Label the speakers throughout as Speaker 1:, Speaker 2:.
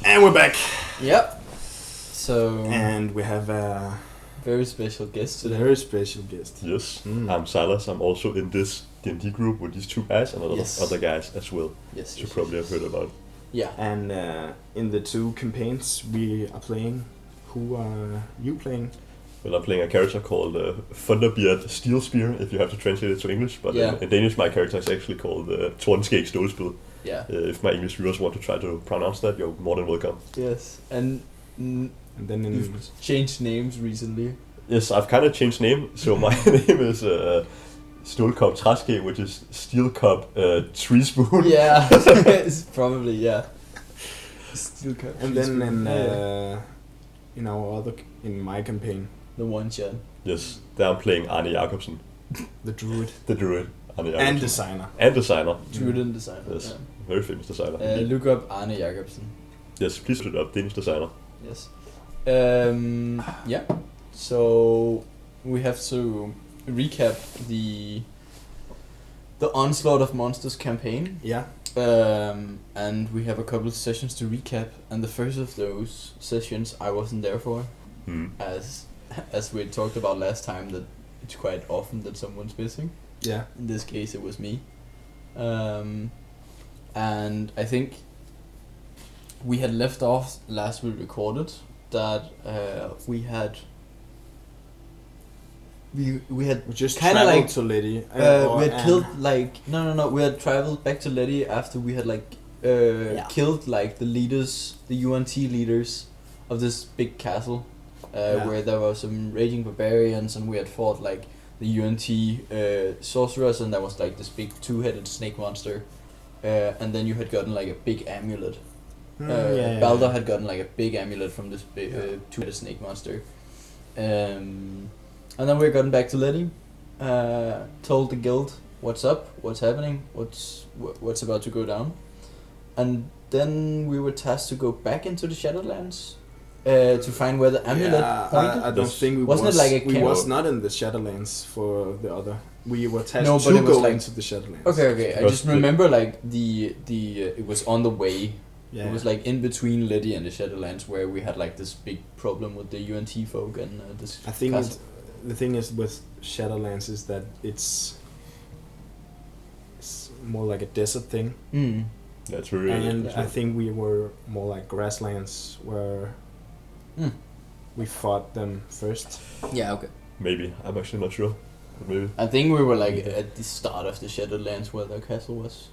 Speaker 1: And we're back.
Speaker 2: Yep. So.
Speaker 1: And we have a
Speaker 2: very special guest today.
Speaker 1: Very special guest.
Speaker 3: Yes. I'm Silas. I'm also in this D&D group with these two guys and a lot of other guys as well.
Speaker 2: Yes.
Speaker 3: You probably have heard about.
Speaker 2: Yeah.
Speaker 1: And in the two campaigns we are playing, who are you playing?
Speaker 3: Well, I'm playing a character called Thunderbeard Steel Spear, if you have to translate it to English. But in Danish, my character is actually called Tornskæg Stålspyd.
Speaker 2: Yeah.
Speaker 3: If my English viewers want to try to pronounce that, you're more than welcome.
Speaker 2: Yes. And
Speaker 1: then
Speaker 2: you've changed names recently.
Speaker 3: Yes, I've kind of changed name. So my name is Stålkop Træskæg, which is Steel Cup Tree Spoon.
Speaker 2: Yeah, it's probably, Steel Cup
Speaker 1: and then in our other, in my campaign.
Speaker 2: The one shot.
Speaker 3: Yes, there I'm playing Arne Jacobsen.
Speaker 1: The druid.
Speaker 3: The druid. Arne Jacobsen.
Speaker 1: And designer.
Speaker 3: And designer.
Speaker 2: Druid and designer.
Speaker 3: Yes, very famous designer.
Speaker 2: Look up Arne Jacobsen.
Speaker 3: Yes, please look up Danish designer.
Speaker 2: Yes. Yeah. So we have to recap the Onslaught of Monsters campaign.
Speaker 1: Yeah.
Speaker 2: And we have a couple of sessions to recap, and the first of those sessions I wasn't there for, as we talked about last time, that it's quite often that someone's missing.
Speaker 1: Yeah.
Speaker 2: In this case, it was me. And I think we had left off last we recorded that we had
Speaker 1: just
Speaker 2: kind of like
Speaker 1: to Letty.
Speaker 2: We had killed no. We had traveled back to Letty after we had killed like the leaders, the UNT leaders of this big castle, where there were some raging barbarians, and we had fought like the UNT sorcerers, and there was like this big two-headed snake monster, and then you had gotten like a big amulet. Balder had gotten like a big amulet from this big, two-headed snake monster. And then we gotten back to Letty, told the guild what's up, what's happening, what's about to go down, and then we were tasked to go back into the Shadowlands to find where the amulet pointed.
Speaker 1: I don't think we
Speaker 2: wasn't
Speaker 1: was.
Speaker 2: It like a
Speaker 1: we was not in the Shadowlands for the other. We were tasked to go into the Shadowlands.
Speaker 2: Okay. I just remember like the it was on the way.
Speaker 1: Yeah.
Speaker 2: It was like in between Letty and the Shadowlands where we had like this big problem with the UNT folk and this.
Speaker 1: I think the thing is with Shadowlands is that it's more like a desert thing.
Speaker 3: That's really.
Speaker 1: And I think we were more like grasslands where we fought them first.
Speaker 2: Yeah. Okay.
Speaker 3: Maybe I'm actually not sure. But maybe.
Speaker 2: I think we were like at the start of the Shadowlands where the castle was.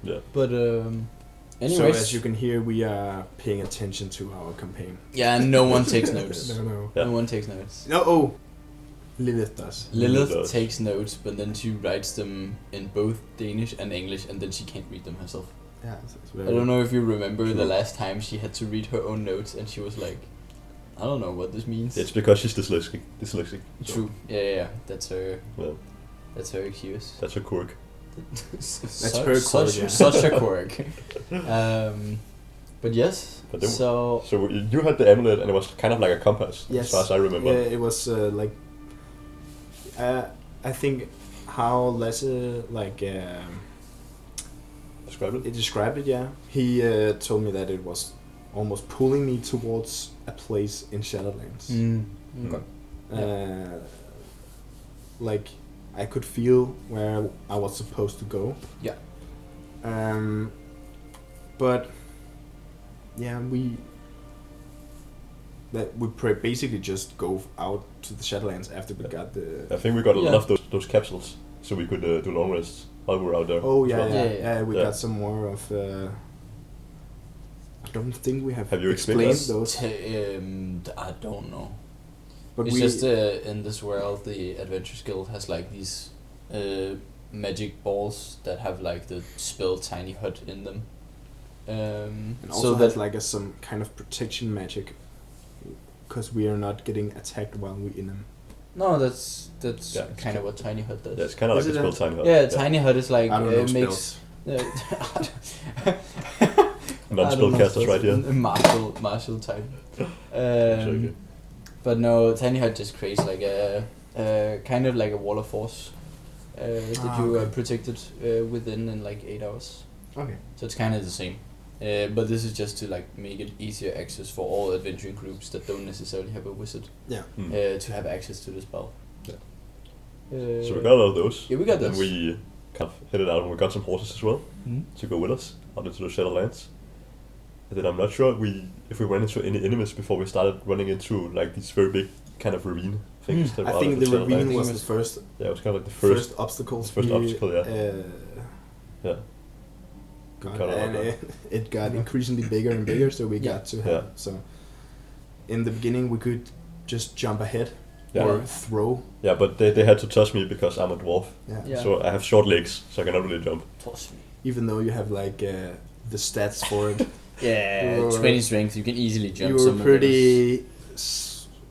Speaker 3: Yeah.
Speaker 2: But anyways.
Speaker 1: So as you can hear, we are paying attention to our campaign.
Speaker 2: Yeah, and no one takes notes.
Speaker 1: No.
Speaker 3: Yeah.
Speaker 2: No one takes notes.
Speaker 1: No. Lilith does.
Speaker 2: Lilith takes notes, but then she writes them in both Danish and English, and then she can't read them herself.
Speaker 1: Yeah,
Speaker 2: I don't know if you remember the last time she had to read her own notes, and she was like, I don't know what this means.
Speaker 3: It's because she's dyslexic.
Speaker 2: True. Yeah. That's her.
Speaker 3: Yeah.
Speaker 2: That's her excuse.
Speaker 3: That's her quirk.
Speaker 1: That's her quirk.
Speaker 2: Such a quirk. But yes.
Speaker 3: But then,
Speaker 2: so
Speaker 3: you had the amulet, and it was kind of like a compass,
Speaker 1: yes.
Speaker 3: as far as I remember.
Speaker 1: Yeah, it was like. I think how Lasse described it. Yeah, he told me that it was almost pulling me towards a place in Shadowlands.
Speaker 2: Okay.
Speaker 1: Like I could feel where I was supposed to go.
Speaker 2: Yeah.
Speaker 1: But yeah, we basically just go out to the Shadowlands after we got the.
Speaker 3: I think we got a lot of those capsules, so we could do long rests while we were out there.
Speaker 1: Oh yeah. We got some more of. I don't think we have.
Speaker 3: Have you
Speaker 1: explained those?
Speaker 2: I don't know.
Speaker 1: But
Speaker 2: it's just in this world, the Adventurers Guild has like these magic balls that have like the spell Tiny Hut in them.
Speaker 1: And also
Speaker 2: so
Speaker 1: has like some kind of protection magic, because we are not getting attacked while we're in them.
Speaker 2: No, that's kind of what Tiny Hut does.
Speaker 3: Yeah, it's kind of like the spell Tiny Hut.
Speaker 2: Yeah, Tiny Hut is like
Speaker 1: I don't know
Speaker 2: makes.
Speaker 3: Non-spellcasters right here.
Speaker 2: Martial type. But no, Tiny Hut just creates like a kind of like a wall of force that you are protected within in like 8 hours.
Speaker 1: Okay.
Speaker 2: So it's kind of the same. But this is just to like make it easier access for all adventuring groups that don't necessarily have a wizard.
Speaker 1: Yeah.
Speaker 2: To have access to the spell.
Speaker 3: Yeah. So we got all of those.
Speaker 2: Yeah, we got
Speaker 3: Then
Speaker 2: those.
Speaker 3: we kind of headed out and we got some horses as well
Speaker 2: Mm.
Speaker 3: to go with us out into the Shadowlands. And then I'm not sure if we went into any enemies before we started running into like these very big kind of ravine things. That were
Speaker 1: I
Speaker 3: out
Speaker 1: think
Speaker 3: of
Speaker 1: the
Speaker 3: Shadowlands.
Speaker 1: ravine was the first.
Speaker 3: Yeah, it was kind of like the
Speaker 1: First obstacles.
Speaker 3: first obstacle, yeah. Yeah.
Speaker 1: Got,
Speaker 3: Got
Speaker 1: and
Speaker 3: it.
Speaker 1: it got increasingly bigger and bigger, so we got to have.
Speaker 3: Yeah.
Speaker 1: So in the beginning, we could just jump ahead
Speaker 3: Yeah.
Speaker 1: or throw.
Speaker 3: Yeah, but they had to toss me because I'm a dwarf.
Speaker 1: Yeah.
Speaker 3: So I have short legs, so I cannot really jump.
Speaker 2: Toss me.
Speaker 1: Even though you have like the stats for it,
Speaker 2: Yeah,
Speaker 1: You were-
Speaker 2: 20 strength, you can easily jump.
Speaker 1: you were
Speaker 2: some of those.
Speaker 1: pretty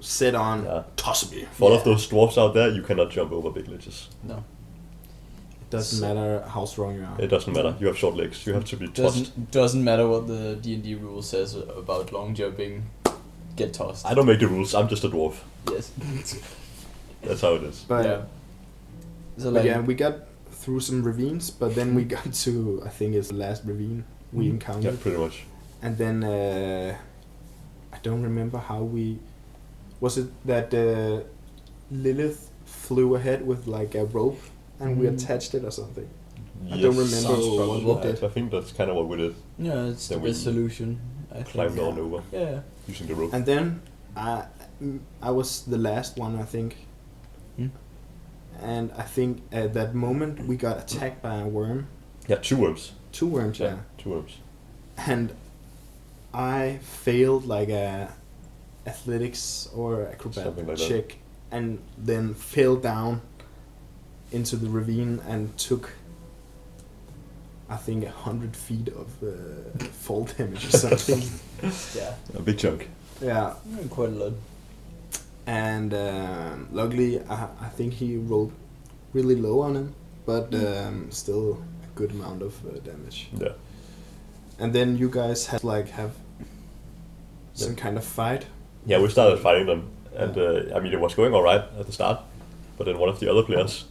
Speaker 1: set on
Speaker 3: Yeah.
Speaker 1: toss me.
Speaker 3: For all of those dwarfs out there, you cannot jump over big ledges.
Speaker 2: No,
Speaker 1: It doesn't matter how strong you are.
Speaker 3: It doesn't matter. You have short legs. You have to be tossed.
Speaker 2: doesn't matter what the D&D rule says about long jumping. Get tossed.
Speaker 3: I don't make the rules. I'm just a dwarf.
Speaker 2: Yes.
Speaker 3: That's how it is.
Speaker 1: But,
Speaker 2: yeah. So
Speaker 1: but
Speaker 2: like,
Speaker 1: yeah, we got through some ravines, but then we got to, I think it's the last ravine we
Speaker 3: Yeah,
Speaker 1: encountered.
Speaker 3: pretty much.
Speaker 1: And then I don't remember how we. Was it that Lilith flew ahead with like a rope and we attached it or something? I don't remember
Speaker 2: sounds
Speaker 1: what
Speaker 2: probable.
Speaker 1: we did.
Speaker 3: I think that's kind of what we did.
Speaker 2: yeah, it's
Speaker 3: Then
Speaker 2: the
Speaker 3: we
Speaker 2: best solution. I think.
Speaker 3: Climbed on over
Speaker 2: Yeah.
Speaker 3: using the rope.
Speaker 1: And then I was the last one, I think.
Speaker 2: Hmm?
Speaker 1: And I think at that moment we got attacked by a worm.
Speaker 3: Yeah, 2 worms.
Speaker 1: 2 worms, yeah.
Speaker 3: 2 worms.
Speaker 1: And I failed like a athletics or acrobat
Speaker 3: Something like that.
Speaker 1: check, and then fell down into the ravine and took, I think, 100 feet of fall damage or something.
Speaker 2: Yeah.
Speaker 3: A big chunk.
Speaker 1: Yeah,
Speaker 2: Quite a lot.
Speaker 1: and luckily I think he rolled really low on him, but still a good amount of damage.
Speaker 3: Yeah.
Speaker 1: And then you guys had have some kind of fight.
Speaker 3: Yeah, we started fighting them, and I mean it was going all right at the start, but then one of the other players,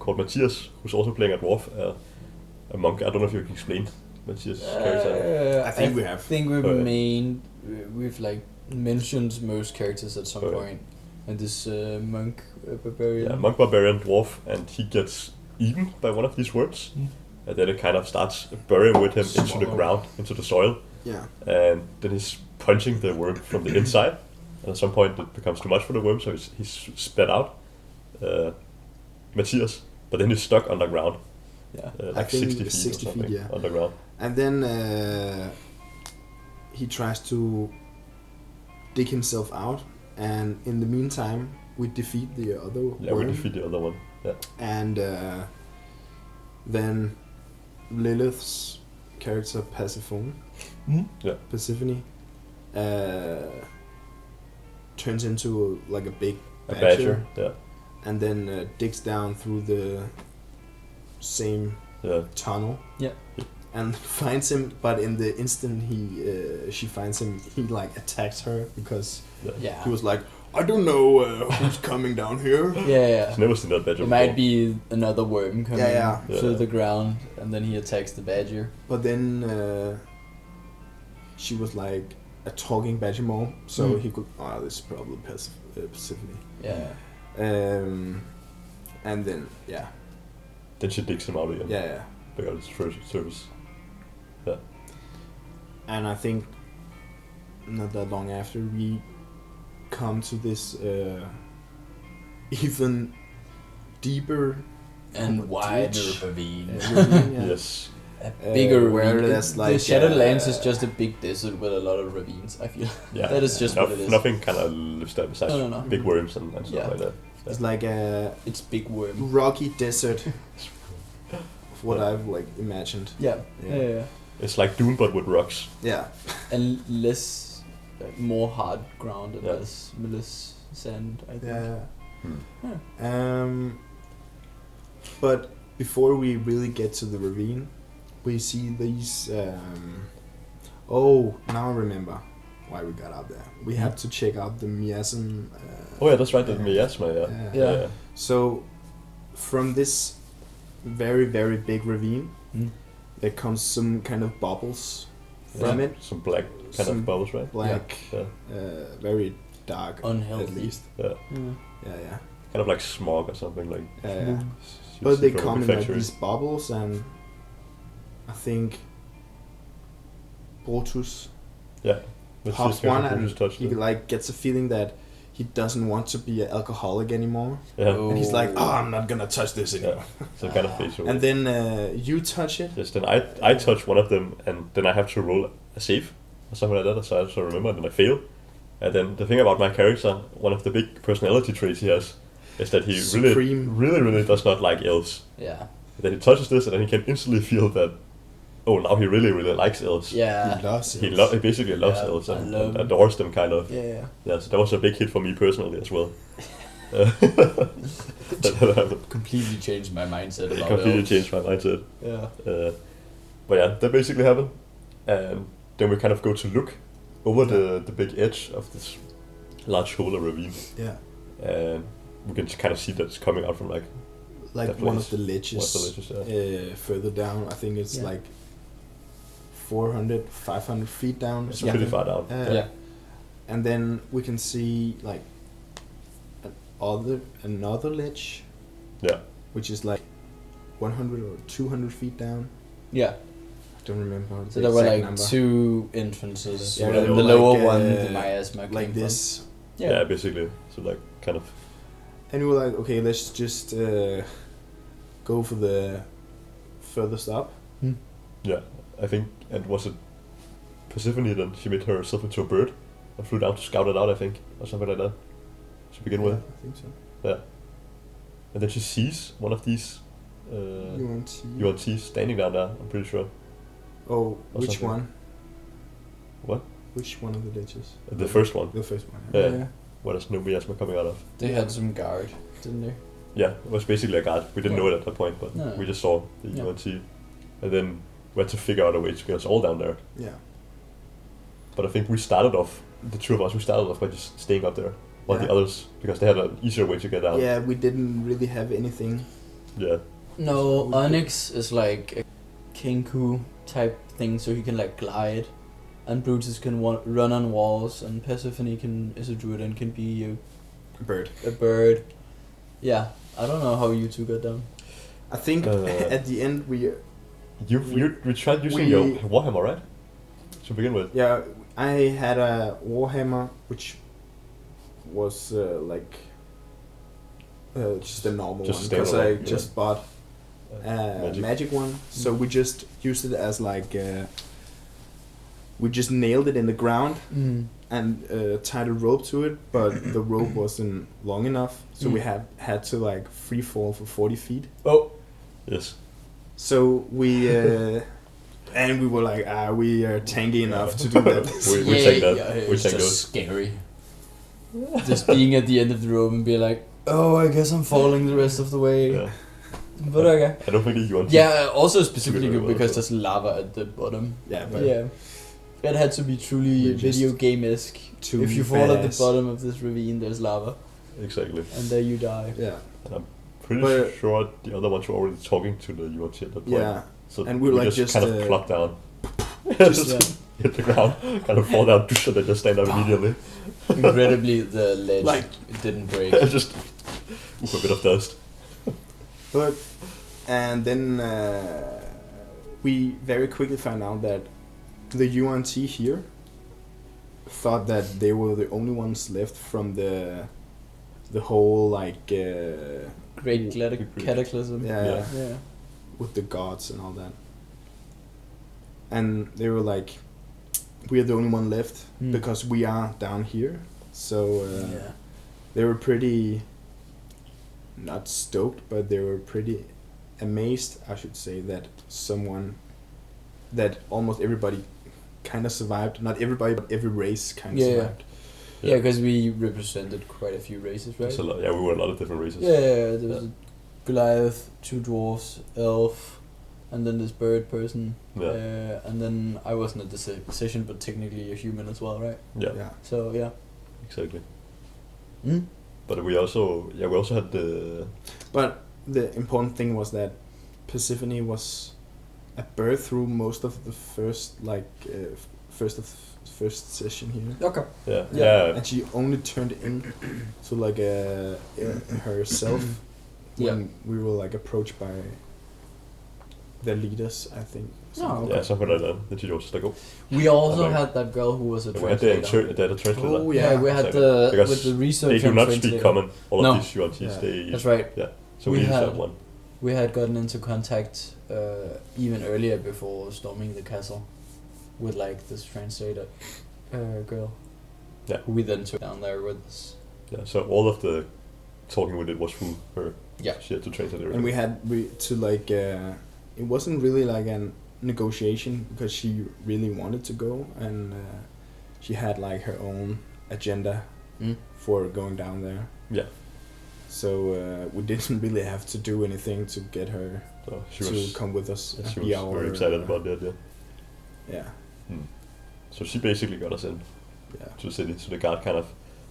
Speaker 3: called Matthias, who's also playing a dwarf, a monk. I don't know if you can explain Matthias' character.
Speaker 1: I think we have.
Speaker 2: I think
Speaker 3: Oh, yeah.
Speaker 2: we've like mentioned most characters at some
Speaker 3: Oh, yeah.
Speaker 2: point, and this monk barbarian.
Speaker 3: Yeah, monk barbarian dwarf, and he gets eaten by one of these worms, and then it kind of starts burying with him into the
Speaker 1: Swallow.
Speaker 3: ground, into the soil,
Speaker 1: Yeah.
Speaker 3: and then he's punching the worm from the inside, and at some point it becomes too much for the worm, so he's spat out, Matthias, but then he's stuck underground,
Speaker 2: Yeah.
Speaker 3: like
Speaker 1: I think
Speaker 3: 60 feet
Speaker 1: 60
Speaker 3: or
Speaker 1: feet,
Speaker 3: something
Speaker 1: yeah.
Speaker 3: underground.
Speaker 1: And then he tries to dig himself out, and in the meantime, we defeat the other
Speaker 3: Yeah,
Speaker 1: worm,
Speaker 3: we defeat the other one. Yeah,
Speaker 1: and then Lilith's character Persephone, Persephone, turns into like a big
Speaker 3: a badger. Yeah,
Speaker 1: and then digs down through the same
Speaker 3: yeah.
Speaker 1: tunnel.
Speaker 2: Yeah.
Speaker 1: And finds him, but in the instant she finds him, he like attacks her because
Speaker 2: Yeah.
Speaker 1: he was like, I don't know who's coming down here.
Speaker 2: Yeah.
Speaker 3: I've never seen that badger
Speaker 2: It
Speaker 3: before.
Speaker 2: might be another worm coming
Speaker 1: Yeah.
Speaker 2: to
Speaker 3: Yeah.
Speaker 2: the ground, and then he attacks the badger.
Speaker 1: But then she was like a talking badger mole, so he could. Oh, this is probably Persephone.
Speaker 2: Yeah.
Speaker 1: And then
Speaker 3: Then she digs him out again.
Speaker 1: yeah.
Speaker 3: Because it's first service. Yeah.
Speaker 1: And I think not that long after we come to this even deeper
Speaker 2: And wider
Speaker 1: ditch.
Speaker 2: ravine.
Speaker 1: ravine, yeah.
Speaker 3: Yes.
Speaker 2: A bigger
Speaker 1: where
Speaker 2: ravine.
Speaker 1: there's like,
Speaker 2: the Shadowlands is just a big desert with a lot of ravines, I feel.
Speaker 3: Yeah.
Speaker 2: That is just what it is.
Speaker 3: Nothing kind of lives there besides
Speaker 2: No.
Speaker 3: big worms and stuff
Speaker 2: Yeah.
Speaker 3: like that.
Speaker 1: It's like a
Speaker 2: It's big worm.
Speaker 1: rocky desert of what I've like imagined.
Speaker 2: Yeah.
Speaker 1: Yeah.
Speaker 2: Yeah.
Speaker 3: It's like Dune but with rocks.
Speaker 1: Yeah.
Speaker 2: And less, more hard ground and
Speaker 3: Yeah.
Speaker 2: less sand, I think.
Speaker 1: Yeah.
Speaker 2: Yeah.
Speaker 1: But before we really get to the ravine, we see these. Oh, now I remember why we got out there. We have to check out the miasm.
Speaker 3: Oh yeah, that's right, the miasma, yeah.
Speaker 2: Yeah.
Speaker 1: So, from this very, very big ravine, there comes some kind of bubbles from it.
Speaker 3: Some black kind of bubbles, right?
Speaker 1: Black, very dark,
Speaker 2: Unhealthy.
Speaker 1: at least.
Speaker 3: Yeah.
Speaker 1: Yeah.
Speaker 3: Kind of like smog or something like.
Speaker 1: Yeah.
Speaker 3: you
Speaker 1: But
Speaker 3: see
Speaker 1: they
Speaker 3: from a
Speaker 1: come
Speaker 3: big
Speaker 1: in like
Speaker 3: factory.
Speaker 1: these bubbles, and I think Brutus
Speaker 3: Yeah.
Speaker 1: pops one, and
Speaker 3: touch
Speaker 1: he like gets a feeling that he doesn't want to be an alcoholic anymore,
Speaker 3: Yeah.
Speaker 1: and he's like, "Oh, I'm not gonna touch this anymore."
Speaker 3: So kind of face away.
Speaker 1: And then you touch it.
Speaker 3: Yes, then I touch one of them, and then I have to roll a save or something like that, so I have to remember, and then I fail. And then the thing about my character, one of the big personality traits he has, is that he really does not like elves.
Speaker 2: Yeah.
Speaker 3: Then he touches this, and then he can instantly feel that, oh, now he really likes elves.
Speaker 2: Yeah.
Speaker 1: He loves it.
Speaker 3: He basically loves
Speaker 2: Yeah,
Speaker 3: elves
Speaker 2: I
Speaker 3: and
Speaker 2: love him.
Speaker 3: adores them, kind of.
Speaker 2: Yeah.
Speaker 3: Yeah, so that was a big hit for me personally as well.
Speaker 4: Completely changed my mindset about
Speaker 3: Completely
Speaker 4: elves.
Speaker 3: changed my mindset.
Speaker 2: Yeah.
Speaker 3: But yeah, that basically happened. And then we kind of go to look over the big edge of this large hole or ravine.
Speaker 1: Yeah.
Speaker 3: And we can kind of see that it's coming out from like that
Speaker 1: One
Speaker 3: place.
Speaker 1: of the ledges. Further down. I think it's like 400, 500 feet down.
Speaker 3: It's pretty far down.
Speaker 1: And then we can see like another ledge.
Speaker 3: Yeah.
Speaker 1: Which is like 100 or 200 feet down.
Speaker 2: Yeah.
Speaker 1: I don't remember.
Speaker 2: So there were like two entrances.
Speaker 1: Yeah,
Speaker 2: the
Speaker 1: they were
Speaker 2: lower
Speaker 1: like,
Speaker 2: one, the miasma
Speaker 1: like
Speaker 2: came
Speaker 1: this.
Speaker 2: from.
Speaker 3: Yeah, basically. So like kind of.
Speaker 1: And we were like, okay, let's just go for the furthest up.
Speaker 3: Yeah, I think, and was it Persephone then? She made herself into a bird and flew down to scout it out, I think, or something like that, to begin with.
Speaker 1: I think so.
Speaker 3: Yeah. And then she sees one of these UNTs standing down there, I'm pretty sure.
Speaker 1: Oh,
Speaker 3: Or
Speaker 1: which
Speaker 3: something.
Speaker 1: one?
Speaker 3: What?
Speaker 1: Which one of the ledges?
Speaker 3: The first one.
Speaker 1: The first one.
Speaker 3: Yeah. Where there's no miasma coming out of.
Speaker 2: They had some guard, didn't they?
Speaker 3: Yeah, it was basically a guard. We didn't know it at that point, but
Speaker 2: No.
Speaker 3: we just saw the UNT. And then we had to figure out a way to get us all down there.
Speaker 1: Yeah.
Speaker 3: But I think we started off, the two of us, we started off by just staying up there. While the
Speaker 1: Yeah.
Speaker 3: others, because they had an easier way to get down.
Speaker 1: Yeah, we didn't really have anything.
Speaker 3: Yeah.
Speaker 2: No, Onyx is like a Kenku type thing, so he can like glide, and Brutus can run on walls, and Persephone is a druid and can be
Speaker 1: A bird.
Speaker 2: a bird. Yeah, I don't know how you two got down.
Speaker 1: I think at the end we
Speaker 3: tried using your Warhammer, right? To begin with.
Speaker 1: Yeah, I had a Warhammer which was just a normal
Speaker 3: Just
Speaker 1: one
Speaker 3: a
Speaker 1: because
Speaker 3: standard
Speaker 1: I
Speaker 3: one,
Speaker 1: just bought magic one, so we just used it as like we just nailed it in the ground and tied a rope to it, but the rope wasn't long enough, so we had to like free fall for 40 feet.
Speaker 2: Oh,
Speaker 3: yes.
Speaker 1: So we and we were like, we are tanky enough to do that.
Speaker 3: we take that.
Speaker 4: Yeah,
Speaker 3: We
Speaker 4: it's
Speaker 3: take
Speaker 4: just
Speaker 3: those.
Speaker 4: scary.
Speaker 2: just being at the end of the rope and be like, oh, I guess I'm falling the rest of the way.
Speaker 3: Yeah.
Speaker 2: But okay.
Speaker 3: I don't think you want to.
Speaker 2: Yeah, also specifically
Speaker 3: Very well,
Speaker 2: because
Speaker 3: so.
Speaker 2: there's lava at the bottom.
Speaker 1: Yeah, but
Speaker 2: Yeah. It had to be truly
Speaker 1: We're just
Speaker 2: video game-esque.
Speaker 1: too
Speaker 2: If you fall at the
Speaker 1: badass.
Speaker 2: bottom of this ravine, there's lava,
Speaker 3: Exactly.
Speaker 2: and there you die.
Speaker 1: Yeah,
Speaker 3: Pretty
Speaker 1: But-
Speaker 3: sure the other ones were already talking to the UNT at that point.
Speaker 1: yeah.
Speaker 3: So
Speaker 1: And we were like just,
Speaker 3: kind of plop down.
Speaker 1: just-
Speaker 2: Yeah.
Speaker 3: Hit the ground, kind of fall down, and then just stand up immediately.
Speaker 2: Incredibly, the ledge
Speaker 1: Like-
Speaker 2: it didn't break.
Speaker 3: Just a bit of dust.
Speaker 1: But and then we very quickly found out that the UNT here thought that they were the only ones left from the whole like
Speaker 2: Great cataclysm.
Speaker 1: yeah,
Speaker 2: Yeah.
Speaker 1: with the gods and all that. And they were like, we are the only one left because we are down here. So
Speaker 2: Yeah.
Speaker 1: they were pretty not stoked, but they were pretty amazed, I should say, that almost everybody kind of survived. Not everybody, but every race kind of
Speaker 2: Yeah.
Speaker 1: survived.
Speaker 2: Yeah, because we represented quite a few races, right?
Speaker 3: It's a lot, yeah, we were a lot of different races.
Speaker 2: Yeah, there was a Goliath, 2 dwarfs, elf, and then this bird person.
Speaker 3: Yeah.
Speaker 2: And then I wasn't at the session, but technically a human as well, right?
Speaker 3: Yeah,
Speaker 2: So yeah.
Speaker 3: exactly.
Speaker 2: Mm?
Speaker 3: But we also had the
Speaker 1: But the important thing was that Persephone was a bird through most of the first first session here.
Speaker 2: Okay.
Speaker 3: Yeah.
Speaker 1: And she only turned in to like herself when we were like approached by the leaders, I think.
Speaker 2: Oh,
Speaker 3: Yeah, something like that. Then she was just like, oh.
Speaker 2: We also
Speaker 3: like,
Speaker 2: had that girl who was a
Speaker 3: we had
Speaker 2: translator.
Speaker 3: the translator.
Speaker 1: Oh
Speaker 2: Yeah, we had the
Speaker 3: Because
Speaker 2: with the research.
Speaker 3: they do
Speaker 2: and
Speaker 3: not
Speaker 2: translator.
Speaker 3: speak common. All
Speaker 2: No.
Speaker 3: of these UNTs,
Speaker 1: Yeah.
Speaker 3: they...
Speaker 2: That's right.
Speaker 3: Yeah, so
Speaker 2: We
Speaker 3: we used
Speaker 2: had-
Speaker 3: that one.
Speaker 2: We had gotten into contact even earlier before storming the castle with like this translator girl.
Speaker 3: Yeah.
Speaker 2: Who we then took down there with us.
Speaker 3: Yeah, so all of the talking we did was through her.
Speaker 2: Yeah.
Speaker 3: She had to translate everything.
Speaker 1: And we had to like it wasn't really like an negotiation because she really wanted to go, and she had like her own agenda for going down there.
Speaker 3: Yeah.
Speaker 1: So we didn't really have to do anything to get her
Speaker 3: So she
Speaker 1: to
Speaker 3: was,
Speaker 1: come with us.
Speaker 3: she
Speaker 1: be
Speaker 3: was
Speaker 1: our,
Speaker 3: very excited about that, yeah.
Speaker 1: Yeah,
Speaker 3: So she basically got us in
Speaker 1: yeah.
Speaker 3: to the city. So the guard kind of...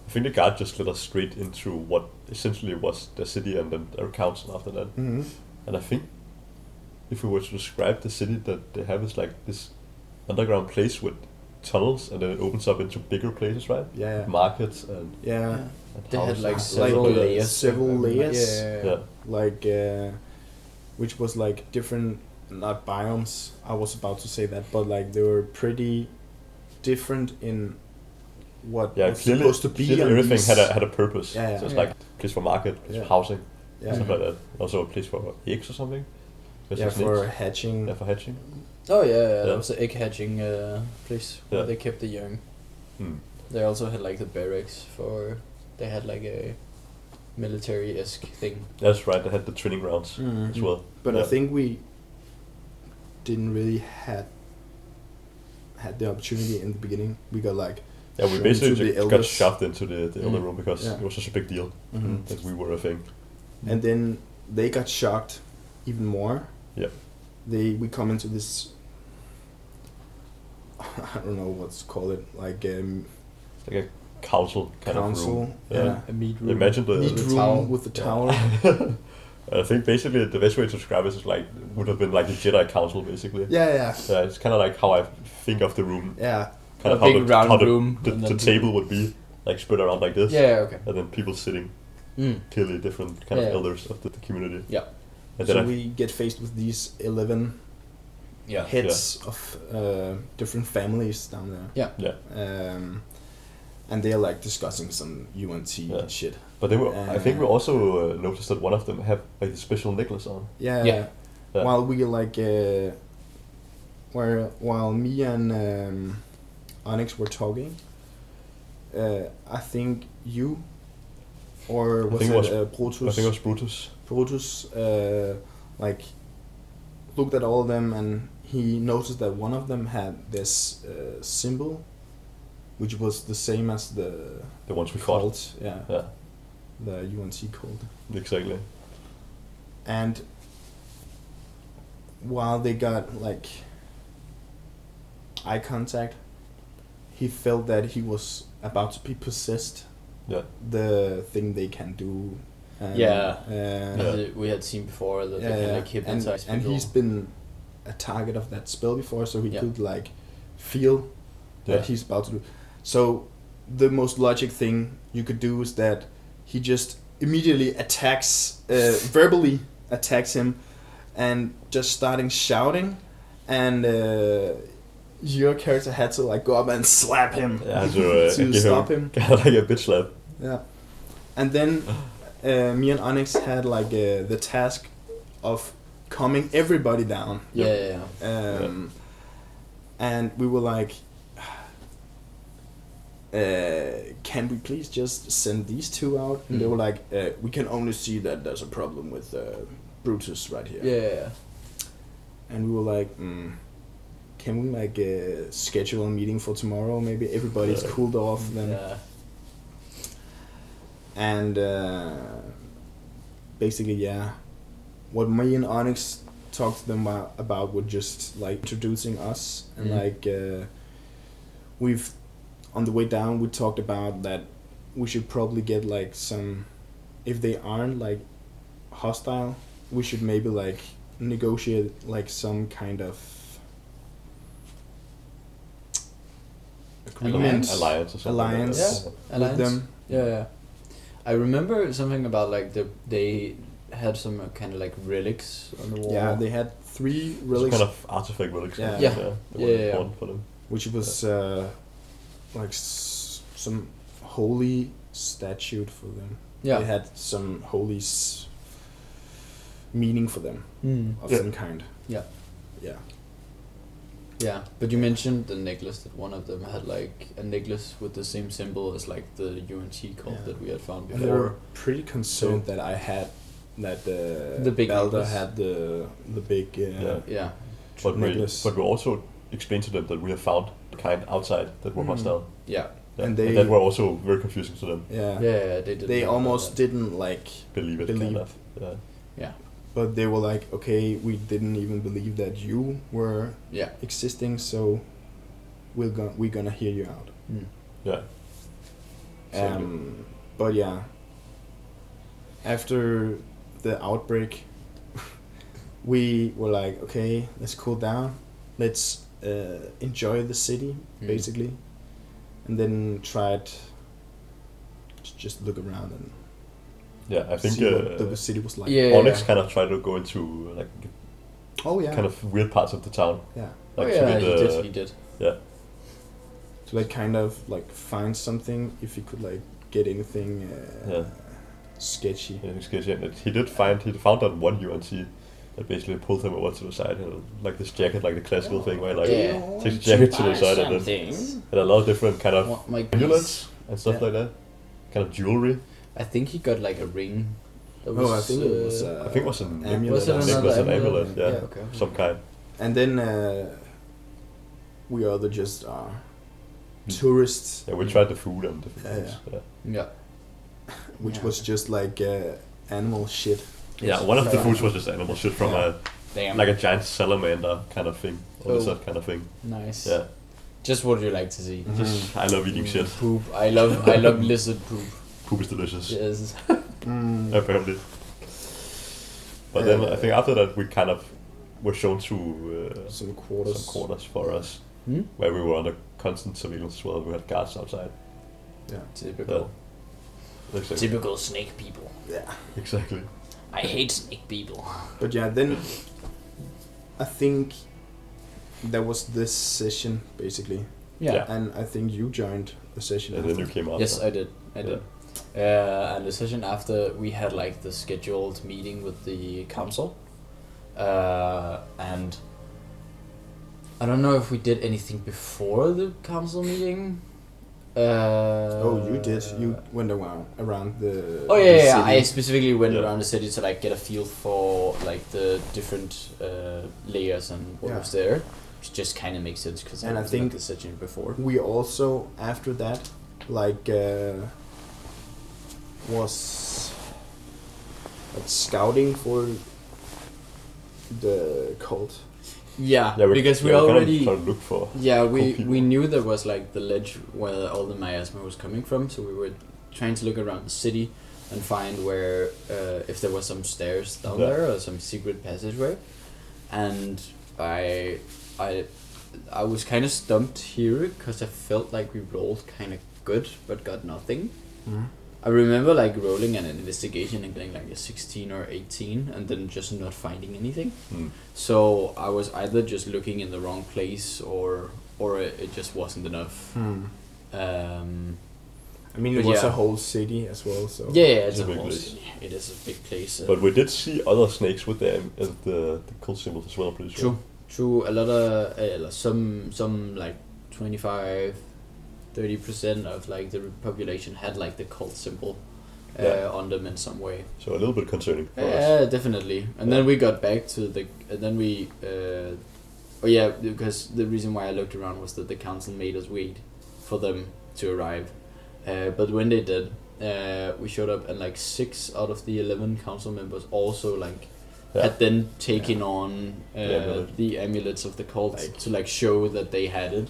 Speaker 3: I think the guard just led us straight into what essentially was the city and then our council after that.
Speaker 1: Mm-hmm.
Speaker 3: And I think if we were to describe the city that they have is like this underground place with tunnels, and then it opens up into bigger places, right?
Speaker 1: Yeah,
Speaker 3: Markets and...
Speaker 1: yeah.
Speaker 3: and
Speaker 2: They had
Speaker 3: houses
Speaker 2: like
Speaker 3: and
Speaker 2: several
Speaker 3: stuff like that.
Speaker 2: layers.
Speaker 1: Several layers.
Speaker 2: Yeah.
Speaker 1: Like which was like different, not biomes, I was about to say that, but like they were pretty different in what
Speaker 3: Yeah,
Speaker 1: was
Speaker 3: clearly,
Speaker 1: supposed to be
Speaker 3: clearly
Speaker 1: on
Speaker 3: everything
Speaker 1: these-
Speaker 3: had a purpose.
Speaker 1: Yeah, yeah.
Speaker 3: So it's
Speaker 2: Yeah.
Speaker 3: like a place for market, place
Speaker 1: Yeah.
Speaker 3: for housing,
Speaker 1: yeah,
Speaker 3: stuff like that. Also a place for eggs or something.
Speaker 1: yeah, for hatching.
Speaker 3: Yeah, for hatching.
Speaker 2: Oh yeah,
Speaker 3: Yeah.
Speaker 2: that was the egg hatching place where
Speaker 3: Yeah.
Speaker 2: they kept the young.
Speaker 3: Hmm.
Speaker 2: They also had like the barracks for. They had like a military-esque thing.
Speaker 3: That's right, they had the training grounds
Speaker 1: Mhm.
Speaker 3: as well.
Speaker 1: But
Speaker 3: Yeah.
Speaker 1: I think we didn't really had the opportunity in the beginning. We got like
Speaker 3: Yeah, we
Speaker 1: shown
Speaker 3: basically
Speaker 1: to the
Speaker 3: just got
Speaker 1: elders.
Speaker 3: shoved into the elder
Speaker 2: Mm.
Speaker 3: room because
Speaker 1: Yeah.
Speaker 3: it was such a big deal that we were a thing.
Speaker 1: and then they got shocked even more.
Speaker 3: Yeah.
Speaker 1: We come into this. I don't know what's called it, like
Speaker 3: Like a council kind of
Speaker 1: council.
Speaker 3: room.
Speaker 1: Yeah.
Speaker 2: A meat room.
Speaker 3: Imagine the...
Speaker 1: Neat
Speaker 2: the
Speaker 1: room
Speaker 2: tower.
Speaker 1: with the
Speaker 3: Yeah.
Speaker 1: tower.
Speaker 3: I think basically the best way to describe it is like would have been like the Jedi Council basically.
Speaker 1: Yeah,
Speaker 3: Yeah, it's kind of like how I think of the room.
Speaker 1: yeah.
Speaker 3: Kind
Speaker 2: A
Speaker 3: of how
Speaker 2: big
Speaker 3: the,
Speaker 2: round
Speaker 3: how the,
Speaker 2: room,
Speaker 3: the,
Speaker 2: and
Speaker 3: the
Speaker 2: then
Speaker 3: table would be like spread around like this.
Speaker 2: Yeah. Okay.
Speaker 3: And then people sitting, clearly different kind of
Speaker 2: Yeah.
Speaker 3: elders of the community.
Speaker 2: Yeah.
Speaker 3: And
Speaker 1: So
Speaker 3: then
Speaker 1: we get faced with these 11
Speaker 2: Yeah.
Speaker 1: heads of different families down there.
Speaker 2: Yeah.
Speaker 1: And they're like discussing some UNT
Speaker 3: Yeah.
Speaker 1: shit.
Speaker 3: but then I think we also noticed that one of them have like a special necklace on.
Speaker 1: Yeah.
Speaker 2: Yeah.
Speaker 1: While we like, while me and Onyx were talking, I think you, or was
Speaker 3: think
Speaker 1: it,
Speaker 3: it was-
Speaker 1: Brutus?
Speaker 3: I think it was Brutus.
Speaker 1: Brutus, like, looked at all of them, and he noticed that one of them had this symbol, which was the same as the
Speaker 3: ones we fought.
Speaker 1: cult. Yeah.
Speaker 3: Yeah,
Speaker 1: The UNT cult.
Speaker 3: exactly.
Speaker 1: And while they got like eye contact, he felt that he was about to be possessed.
Speaker 3: Yeah.
Speaker 1: The thing they can do. And,
Speaker 2: Yeah.
Speaker 3: Yeah.
Speaker 2: We had seen before that
Speaker 1: Yeah,
Speaker 2: they can
Speaker 1: yeah.
Speaker 2: like hypnotize
Speaker 1: and
Speaker 2: people.
Speaker 1: he's been a target of that spell before, so he
Speaker 2: Yeah.
Speaker 1: could like feel
Speaker 3: Yeah.
Speaker 1: that he's about to do. So the most logic thing you could do is that he just immediately attacks, verbally attacks him, and just starting shouting, and your character had to like go up and slap him
Speaker 3: Yeah, to,
Speaker 1: to
Speaker 3: give
Speaker 1: stop him.
Speaker 3: kind of like a bitch slap.
Speaker 1: Yeah, and then me and Onyx had like the task of calming everybody down.
Speaker 2: Yeah.
Speaker 1: And we were like, can we please just send these two out? And they were like, we can only see that there's a problem with Brutus right here.
Speaker 2: Yeah.
Speaker 1: And we were like, can we like schedule a meeting for tomorrow? Maybe everybody's
Speaker 3: Yeah.
Speaker 1: cooled off then.
Speaker 2: Yeah.
Speaker 1: And basically, yeah, what me and Onyx talked to them about were just like introducing us, and like we've on the way down we talked about that we should probably get like some, if they aren't like hostile, we should maybe like negotiate like some kind of agreement,
Speaker 3: Alliance or something.
Speaker 1: alliance
Speaker 3: Like
Speaker 1: with
Speaker 2: Alliance.
Speaker 1: them.
Speaker 2: Yeah. I remember something about like they had some kind of like relics on the wall.
Speaker 1: Yeah, they had 3
Speaker 3: Some
Speaker 1: relics,
Speaker 3: kind of artifact relics.
Speaker 1: Yeah.
Speaker 2: Yeah.
Speaker 3: That
Speaker 2: Yeah,
Speaker 3: were
Speaker 2: yeah.
Speaker 3: important for them.
Speaker 1: which was like some holy statue for them.
Speaker 2: Yeah.
Speaker 1: They had some holy meaning for them of
Speaker 3: Yeah.
Speaker 1: some kind.
Speaker 2: Yeah.
Speaker 1: Yeah.
Speaker 2: Yeah, but you mentioned the necklace, that one of them had like a necklace with the same symbol as like the UNT cult
Speaker 1: Yeah.
Speaker 2: that we had found
Speaker 1: And they
Speaker 2: before.
Speaker 1: were pretty concerned that I had that
Speaker 2: The big
Speaker 1: Balder
Speaker 2: necklace.
Speaker 1: had the big
Speaker 2: Yeah.
Speaker 3: But
Speaker 1: necklace.
Speaker 3: we also explained to them that we have found the kind outside that were hostile.
Speaker 2: Yeah.
Speaker 3: Yeah.
Speaker 1: And
Speaker 3: And,
Speaker 1: they-
Speaker 3: that were also very confusing to them.
Speaker 1: yeah.
Speaker 2: Yeah, they did.
Speaker 1: They
Speaker 2: know
Speaker 1: almost
Speaker 2: that.
Speaker 1: didn't like,
Speaker 3: Believe it,
Speaker 1: Believe.
Speaker 3: kind of. Yeah.
Speaker 2: Yeah.
Speaker 1: but they were like, okay, we didn't even believe that you were
Speaker 2: Yeah.
Speaker 1: existing, so we're gonna hear you out.
Speaker 3: Yeah.
Speaker 1: But yeah, after the outbreak, we were like, okay, let's cool down, let's enjoy the city, basically, and then tried to just look around and
Speaker 3: Yeah, I think
Speaker 1: see what the city was like.
Speaker 2: Yeah.
Speaker 3: Onyx kind of tried to go into like
Speaker 1: Oh yeah.
Speaker 3: kind of weird parts of the town.
Speaker 1: Yeah.
Speaker 3: Like
Speaker 2: Oh, yeah,
Speaker 3: to
Speaker 2: he
Speaker 3: get,
Speaker 2: did. He did.
Speaker 1: To like kind of like find something, if he could like get anything
Speaker 3: Yeah.
Speaker 1: sketchy.
Speaker 3: Yeah, sketchy. And he found that one UNC that basically pulled him over to the side, and like this jacket, like the classical thing where he, like
Speaker 2: Yeah.
Speaker 3: takes the jacket to the side and then and a lot of different kind of
Speaker 2: What, my
Speaker 3: amulets and stuff
Speaker 1: Yeah.
Speaker 3: like that. Kind of jewelry.
Speaker 2: I think he got like a ring. That
Speaker 1: Oh, I think it was.
Speaker 3: I think it was an
Speaker 1: amulet.
Speaker 2: Was it
Speaker 1: or
Speaker 3: I think it
Speaker 2: another
Speaker 3: was an
Speaker 2: amulet?
Speaker 3: amulet, yeah,
Speaker 1: Yeah.
Speaker 2: Okay.
Speaker 3: some kind.
Speaker 1: And then we other just are tourists,
Speaker 3: Yeah, we tried the food and different
Speaker 1: Yeah,
Speaker 3: things. Yeah.
Speaker 2: Yeah.
Speaker 1: which
Speaker 2: Yeah.
Speaker 1: was just like animal shit.
Speaker 3: Yeah, one of the foods was just animal shit from
Speaker 1: Yeah.
Speaker 2: Damn.
Speaker 3: like a giant salamander kind of thing, or
Speaker 2: Oh.
Speaker 3: lizard kind of thing.
Speaker 2: Nice.
Speaker 3: Yeah,
Speaker 2: Just what you like to see.
Speaker 3: just I love eating shit.
Speaker 2: Poop. I love lizard poop.
Speaker 3: Poop is delicious,
Speaker 2: Yes.
Speaker 3: apparently. But then I think after that we kind of were shown to
Speaker 1: Some quarters.
Speaker 3: some quarters for us,
Speaker 2: Hmm?
Speaker 3: where we were under constant surveillance as well. We had guards outside.
Speaker 1: Yeah.
Speaker 2: Typical.
Speaker 3: Exactly.
Speaker 2: Typical snake people.
Speaker 1: Yeah.
Speaker 3: Exactly.
Speaker 2: I hate snake people.
Speaker 1: But yeah, then I think that was this session basically,
Speaker 3: Yeah.
Speaker 1: and I think you joined the session.
Speaker 3: And then
Speaker 1: after.
Speaker 3: you came out.
Speaker 2: Yes, I did. I did. And the session after, we had like the scheduled meeting with the council, and I don't know if we did anything before the council meeting.
Speaker 1: Oh, you did. You went around the.
Speaker 2: Oh
Speaker 1: the
Speaker 2: yeah, yeah.
Speaker 1: city.
Speaker 2: I specifically went
Speaker 3: Yeah.
Speaker 2: around the city to like get a feel for like the different layers and what
Speaker 1: Yeah.
Speaker 2: was there, which just kind of makes sense because I
Speaker 1: And I
Speaker 2: was
Speaker 1: think
Speaker 2: at the session before.
Speaker 1: We also after that, like, was like scouting for the cult.
Speaker 2: Yeah,
Speaker 3: Yeah,
Speaker 2: because we
Speaker 3: kind of
Speaker 2: already
Speaker 3: trying to look for.
Speaker 2: yeah
Speaker 3: cool
Speaker 2: we
Speaker 3: people.
Speaker 2: knew there was like the ledge where all the miasma was coming from, so we were trying to look around the city and find where if there was some stairs down
Speaker 3: Yeah.
Speaker 2: there or some secret passageway, and I was kind of stumped here because I felt like we rolled kind of good but got nothing. I remember like rolling an investigation and getting like a 16 or 18 and then just not finding anything.
Speaker 3: Mm.
Speaker 2: So I was either just looking in the wrong place or it just wasn't enough.
Speaker 1: I mean,
Speaker 2: But
Speaker 1: it was
Speaker 2: yeah.
Speaker 1: a whole city as well. So
Speaker 2: Yeah, it's
Speaker 3: It's a
Speaker 2: a
Speaker 3: big
Speaker 2: whole
Speaker 3: place.
Speaker 2: city. It is a big place.
Speaker 3: But we did see other snakes with the cult symbols as well, pretty sure.
Speaker 2: True. A lot of some like 25-30% of like the population had like the cult symbol on them in some way.
Speaker 3: So a little bit concerning for us.
Speaker 2: Yeah, definitely. And then we got back to the. And then we. Oh yeah, because the reason why I looked around was that the council made us wait for them to arrive. But when they did, we showed up, and like 6 out of the 11 council members also like had then taken on the amulets of the cult to like show that they had it.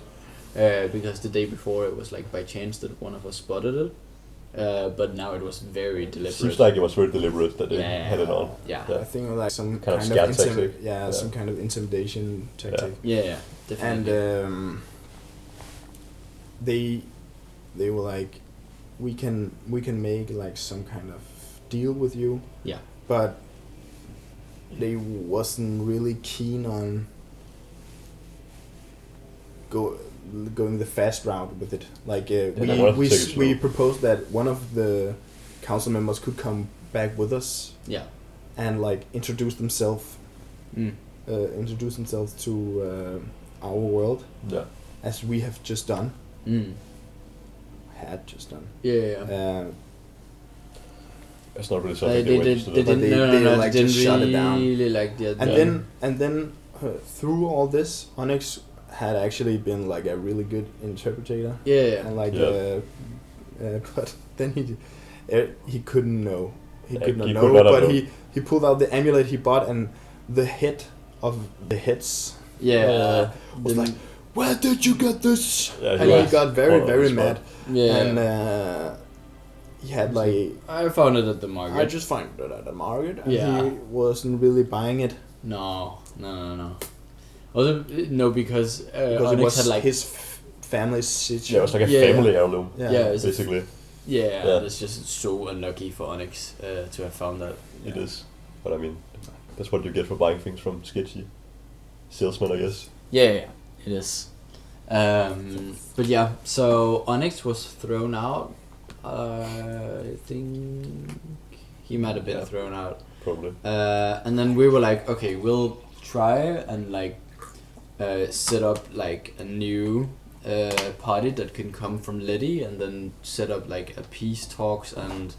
Speaker 2: Because the day before it was like by chance that one of us spotted it.
Speaker 4: but now it was very deliberate.
Speaker 3: Seems like it was very deliberate that they had it on.
Speaker 4: Yeah.
Speaker 1: I think like some
Speaker 3: Kind of scare tactic.
Speaker 1: some kind of intimidation tactic.
Speaker 4: Yeah, definitely.
Speaker 1: And they were like, we can make like some kind of deal with you.
Speaker 4: Yeah.
Speaker 1: But they wasn't really keen on going the fast route with it. Like we proposed that one of the council members could come back with us.
Speaker 4: Yeah.
Speaker 1: And like introduce themselves to our world.
Speaker 3: Yeah.
Speaker 1: As we have just done. Had just done.
Speaker 4: Yeah.
Speaker 3: It's not really something they were interested in.
Speaker 1: They like
Speaker 4: didn't
Speaker 1: just shut it down.
Speaker 4: Really like the
Speaker 1: And then through all this, Onyx had actually been like a really good interpreter.
Speaker 4: Yeah.
Speaker 1: And like, but then he couldn't know. He could not know. But he pulled out the amulet he bought, and the head of the heads.
Speaker 4: Yeah.
Speaker 1: Was like, where did you get this?
Speaker 3: Yeah,
Speaker 1: and he got very mad.
Speaker 4: Yeah.
Speaker 1: And he had like,
Speaker 4: I found it at the market.
Speaker 1: I just found it at the market. And
Speaker 4: Yeah.
Speaker 1: he wasn't really buying it.
Speaker 4: No. Also, no, because
Speaker 1: Because it
Speaker 4: Onyx
Speaker 1: was
Speaker 4: had like
Speaker 1: his family's situation.
Speaker 3: Yeah, it was like a family heirloom.
Speaker 1: Yeah.
Speaker 3: Basically.
Speaker 4: Yeah, it's just so unlucky for Onyx to have found that.
Speaker 3: It is. But I mean, that's what you get for buying things from sketchy salesmen, I guess.
Speaker 4: Yeah, it is. But yeah, so Onyx was thrown out. I think he might have been thrown out.
Speaker 3: Probably.
Speaker 4: And then we were like, okay, we'll try and like set up like a new party that can come from Letty, and then set up like a peace talks and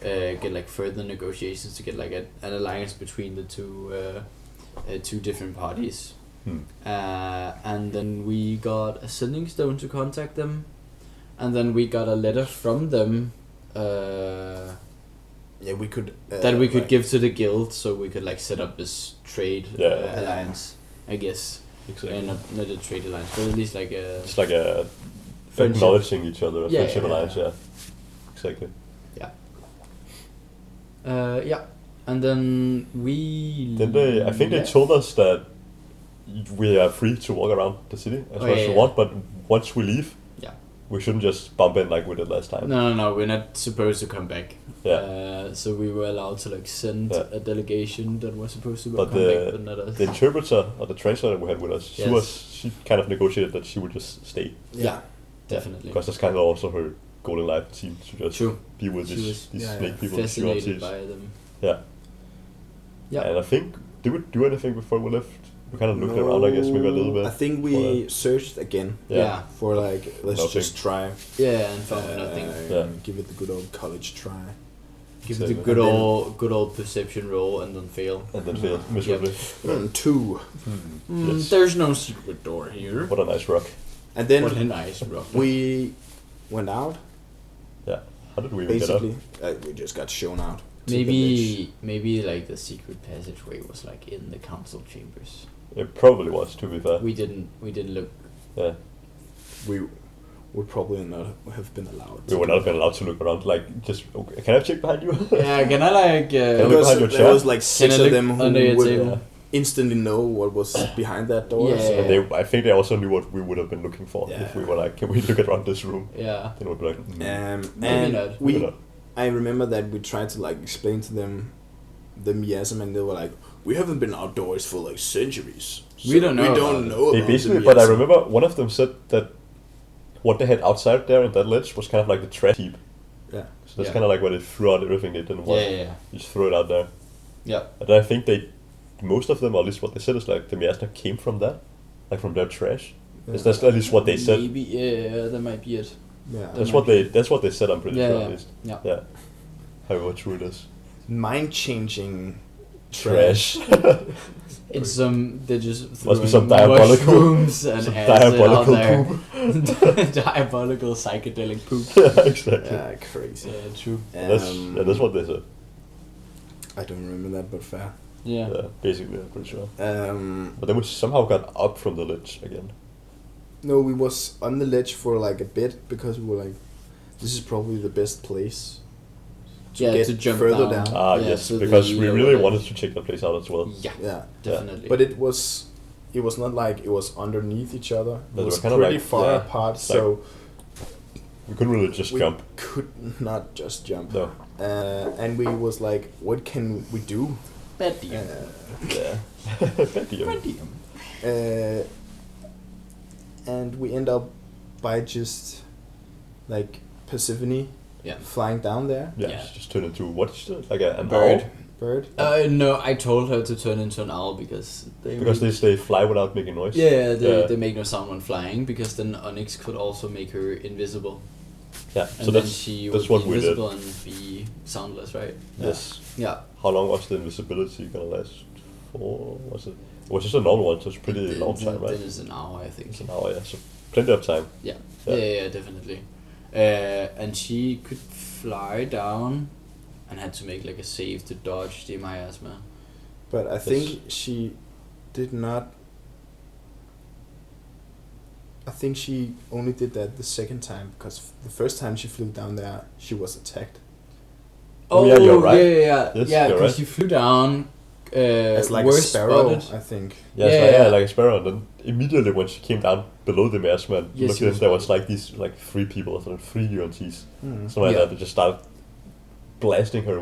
Speaker 4: get like further negotiations to get like an alliance between the two different parties. And then we got a sending stone to contact them, and then we got a letter from them
Speaker 1: we could
Speaker 4: that we could give to the guild, so we could like set up this trade alliance, I guess.
Speaker 3: Exactly.
Speaker 4: Not a trade alliance, but at least like a...
Speaker 3: It's like a
Speaker 4: friendship.
Speaker 3: acknowledging each other, a friendship
Speaker 4: Yeah.
Speaker 3: alliance, yeah. Exactly.
Speaker 4: Yeah. And then we...
Speaker 3: I think they told us that we are free to walk around the city as much as we want, but once we leave, we shouldn't just bump in like we did last time.
Speaker 4: No, we're not supposed to come back.
Speaker 3: Yeah.
Speaker 4: So we were allowed to like send a delegation that was supposed to
Speaker 3: But
Speaker 4: come back, but not us.
Speaker 3: the interpreter or the translator we had with us, she kind of negotiated that she would just stay.
Speaker 4: Yeah, definitely.
Speaker 3: Because that's kind of also her goal in life, it seemed, to just be with these snake people.
Speaker 4: Fascinated by them.
Speaker 3: Yeah. And I think, did we do anything before we left? We kind of looked around, I guess, maybe a little bit.
Speaker 1: I think we searched again.
Speaker 4: Yeah.
Speaker 1: For like, let's just try.
Speaker 4: Yeah, and found nothing.
Speaker 1: Give it the good old college try.
Speaker 4: Give it the good old perception roll and then fail.
Speaker 3: And then fail miserably.
Speaker 1: 2.
Speaker 3: Yes.
Speaker 4: There's no secret door here.
Speaker 3: What a nice rock.
Speaker 1: And then
Speaker 4: what a nice rock.
Speaker 1: We went out.
Speaker 3: Yeah. How did we even get up?
Speaker 1: We just got shown out.
Speaker 4: Maybe like the secret passageway was like in the council chambers.
Speaker 3: It probably was, to be fair.
Speaker 4: We didn't look.
Speaker 3: Yeah.
Speaker 1: We would probably not have been allowed.
Speaker 3: We would not have been allowed to look around. Like, just okay, can I check behind you?
Speaker 4: Yeah, can I like?
Speaker 1: Because there was like 6 of them who would
Speaker 3: instantly
Speaker 1: know what was behind that door.
Speaker 4: Yeah.
Speaker 1: So.
Speaker 3: And I think they also knew what we would have been looking for if we were like, can we look around this room?
Speaker 4: Yeah.
Speaker 3: Then we'd be like,
Speaker 4: maybe not.
Speaker 1: I remember that we tried to like explain to them the miasm, and they were like, we haven't been outdoors for like centuries. So
Speaker 4: we don't know.
Speaker 3: They basically, but I remember one of them said that what they had outside there in that ledge was kind of like the trash heap.
Speaker 1: Yeah.
Speaker 3: So that's kind of like where they threw out everything they didn't want.
Speaker 4: Yeah.
Speaker 3: You just throw it out there.
Speaker 4: Yeah.
Speaker 3: And I think most of them, or at least what they said, is like the miasma came from that, like from their trash. Yeah. That's at least what they said.
Speaker 4: Maybe, that might be it.
Speaker 1: Yeah.
Speaker 3: That's what they said. I'm pretty sure at least. Yeah. However true it is.
Speaker 1: Mind-changing trash.
Speaker 4: It's they just
Speaker 3: must be some diabolical
Speaker 4: mushrooms and
Speaker 3: some diabolical
Speaker 4: poop. Diabolical psychedelic poop.
Speaker 3: Yeah, exactly.
Speaker 1: Yeah, crazy.
Speaker 4: Yeah, true.
Speaker 3: That's what they said.
Speaker 1: I don't remember that, but fair.
Speaker 4: Yeah.
Speaker 3: Basically, I'm pretty sure.
Speaker 1: But
Speaker 3: then we somehow got up from the ledge again.
Speaker 1: No, we was on the ledge for like a bit because we were like, this is probably the best place
Speaker 4: to jump
Speaker 1: further
Speaker 4: down.
Speaker 1: down.
Speaker 4: Yeah,
Speaker 3: Yes,
Speaker 4: so
Speaker 3: because
Speaker 4: the
Speaker 3: we
Speaker 4: lower
Speaker 3: really
Speaker 4: ledge.
Speaker 3: wanted to check that place out as well.
Speaker 4: Yeah,
Speaker 1: Yeah.
Speaker 4: definitely.
Speaker 1: But it was not like it was underneath each other.
Speaker 3: They
Speaker 1: It was
Speaker 3: were kind of
Speaker 1: pretty
Speaker 3: like-
Speaker 1: far
Speaker 3: yeah,
Speaker 1: apart,
Speaker 3: it's
Speaker 1: so
Speaker 3: We couldn't really just
Speaker 1: we
Speaker 3: jump.
Speaker 1: could not just jump.
Speaker 3: No.
Speaker 1: And we was like, what can we do?
Speaker 4: Bad
Speaker 1: Uh,
Speaker 4: DM.
Speaker 3: Yeah. Bad DM.
Speaker 4: Bad DM.
Speaker 1: And we end up by just like Persephone
Speaker 4: Yeah.
Speaker 1: flying down there.
Speaker 3: Yeah,
Speaker 4: Yeah.
Speaker 3: it's just turned into what's it? Like an
Speaker 4: Bird.
Speaker 3: owl?
Speaker 1: Bird.
Speaker 4: No, I told her to turn into an owl because
Speaker 3: Because they fly without making noise.
Speaker 4: Yeah,
Speaker 3: Yeah.
Speaker 4: they make no sound when flying because then Onyx could also make her invisible.
Speaker 3: Yeah.
Speaker 4: And
Speaker 3: So
Speaker 4: then
Speaker 3: that's
Speaker 4: she
Speaker 3: that's
Speaker 4: would
Speaker 3: what
Speaker 4: be
Speaker 3: we did.
Speaker 4: invisible and be soundless, right?
Speaker 3: Yes.
Speaker 4: Yeah.
Speaker 3: How long was the invisibility gonna last for? Was it? It was just a normal one, so it's pretty
Speaker 4: Then-
Speaker 3: long time, right?
Speaker 4: Then it's an hour, I think.
Speaker 3: It's an hour, yeah. So plenty of time.
Speaker 4: Yeah.
Speaker 3: Yeah.
Speaker 4: Yeah, definitely. And she could fly down and had to make like a save to dodge the miasma.
Speaker 1: But I think she did not. I think she only did that the second time because the first time she flew down there, she was attacked.
Speaker 3: Oh, yeah, you're right.
Speaker 4: Yeah,
Speaker 3: Yes,
Speaker 4: yeah,
Speaker 3: you're
Speaker 4: because
Speaker 3: right.
Speaker 4: she flew down.
Speaker 1: As like a
Speaker 4: worst
Speaker 1: sparrow,
Speaker 4: spotted.
Speaker 1: I think.
Speaker 3: Yeah,
Speaker 4: Yeah,
Speaker 3: so,
Speaker 4: yeah.
Speaker 3: like a sparrow. And then immediately when she came down below the miasma and
Speaker 4: Yes,
Speaker 3: looked
Speaker 4: she
Speaker 3: in,
Speaker 4: was
Speaker 3: there was
Speaker 4: spotted.
Speaker 3: like these like 3 people, or something, 3 UNTs,
Speaker 1: Mm.
Speaker 3: something like
Speaker 4: Yeah.
Speaker 3: that. They just started blasting her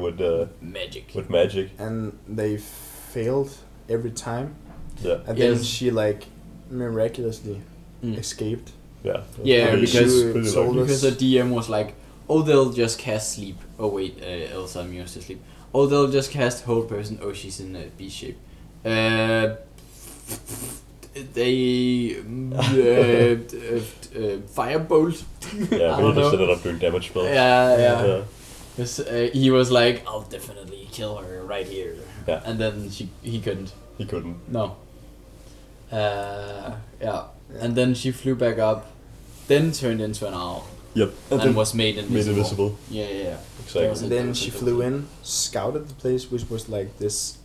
Speaker 4: Magic.
Speaker 3: with magic.
Speaker 1: And they failed every time,
Speaker 3: Yeah,
Speaker 1: and then
Speaker 4: Yes.
Speaker 1: she like miraculously
Speaker 4: Mm.
Speaker 1: escaped.
Speaker 3: yeah.
Speaker 4: Yeah,
Speaker 3: Pretty-
Speaker 4: because-
Speaker 3: pretty
Speaker 1: so-
Speaker 3: lucky.
Speaker 4: Because the DM was like, oh, they'll just cast sleep. Oh wait, Elsa immune to sleep. Oh, they'll just cast hold person. Oh, she's in a beast shape. They firebolt.
Speaker 3: Yeah,
Speaker 4: I
Speaker 3: we
Speaker 4: don't
Speaker 3: just
Speaker 4: know.
Speaker 3: ended up doing damage spells.
Speaker 4: Yeah.
Speaker 3: Yeah.
Speaker 4: 'Cause, he was like, I'll definitely kill her right here.
Speaker 3: Yeah.
Speaker 4: And then he couldn't.
Speaker 3: He couldn't.
Speaker 4: No. Yeah. And then she flew back up, then turned into an owl,
Speaker 3: Yep.
Speaker 4: and
Speaker 3: then
Speaker 4: was made invisible.
Speaker 3: made invisible.
Speaker 4: Yeah.
Speaker 3: Exactly.
Speaker 4: That was
Speaker 1: And
Speaker 4: it.
Speaker 1: then she flew in, scouted the place, which was like this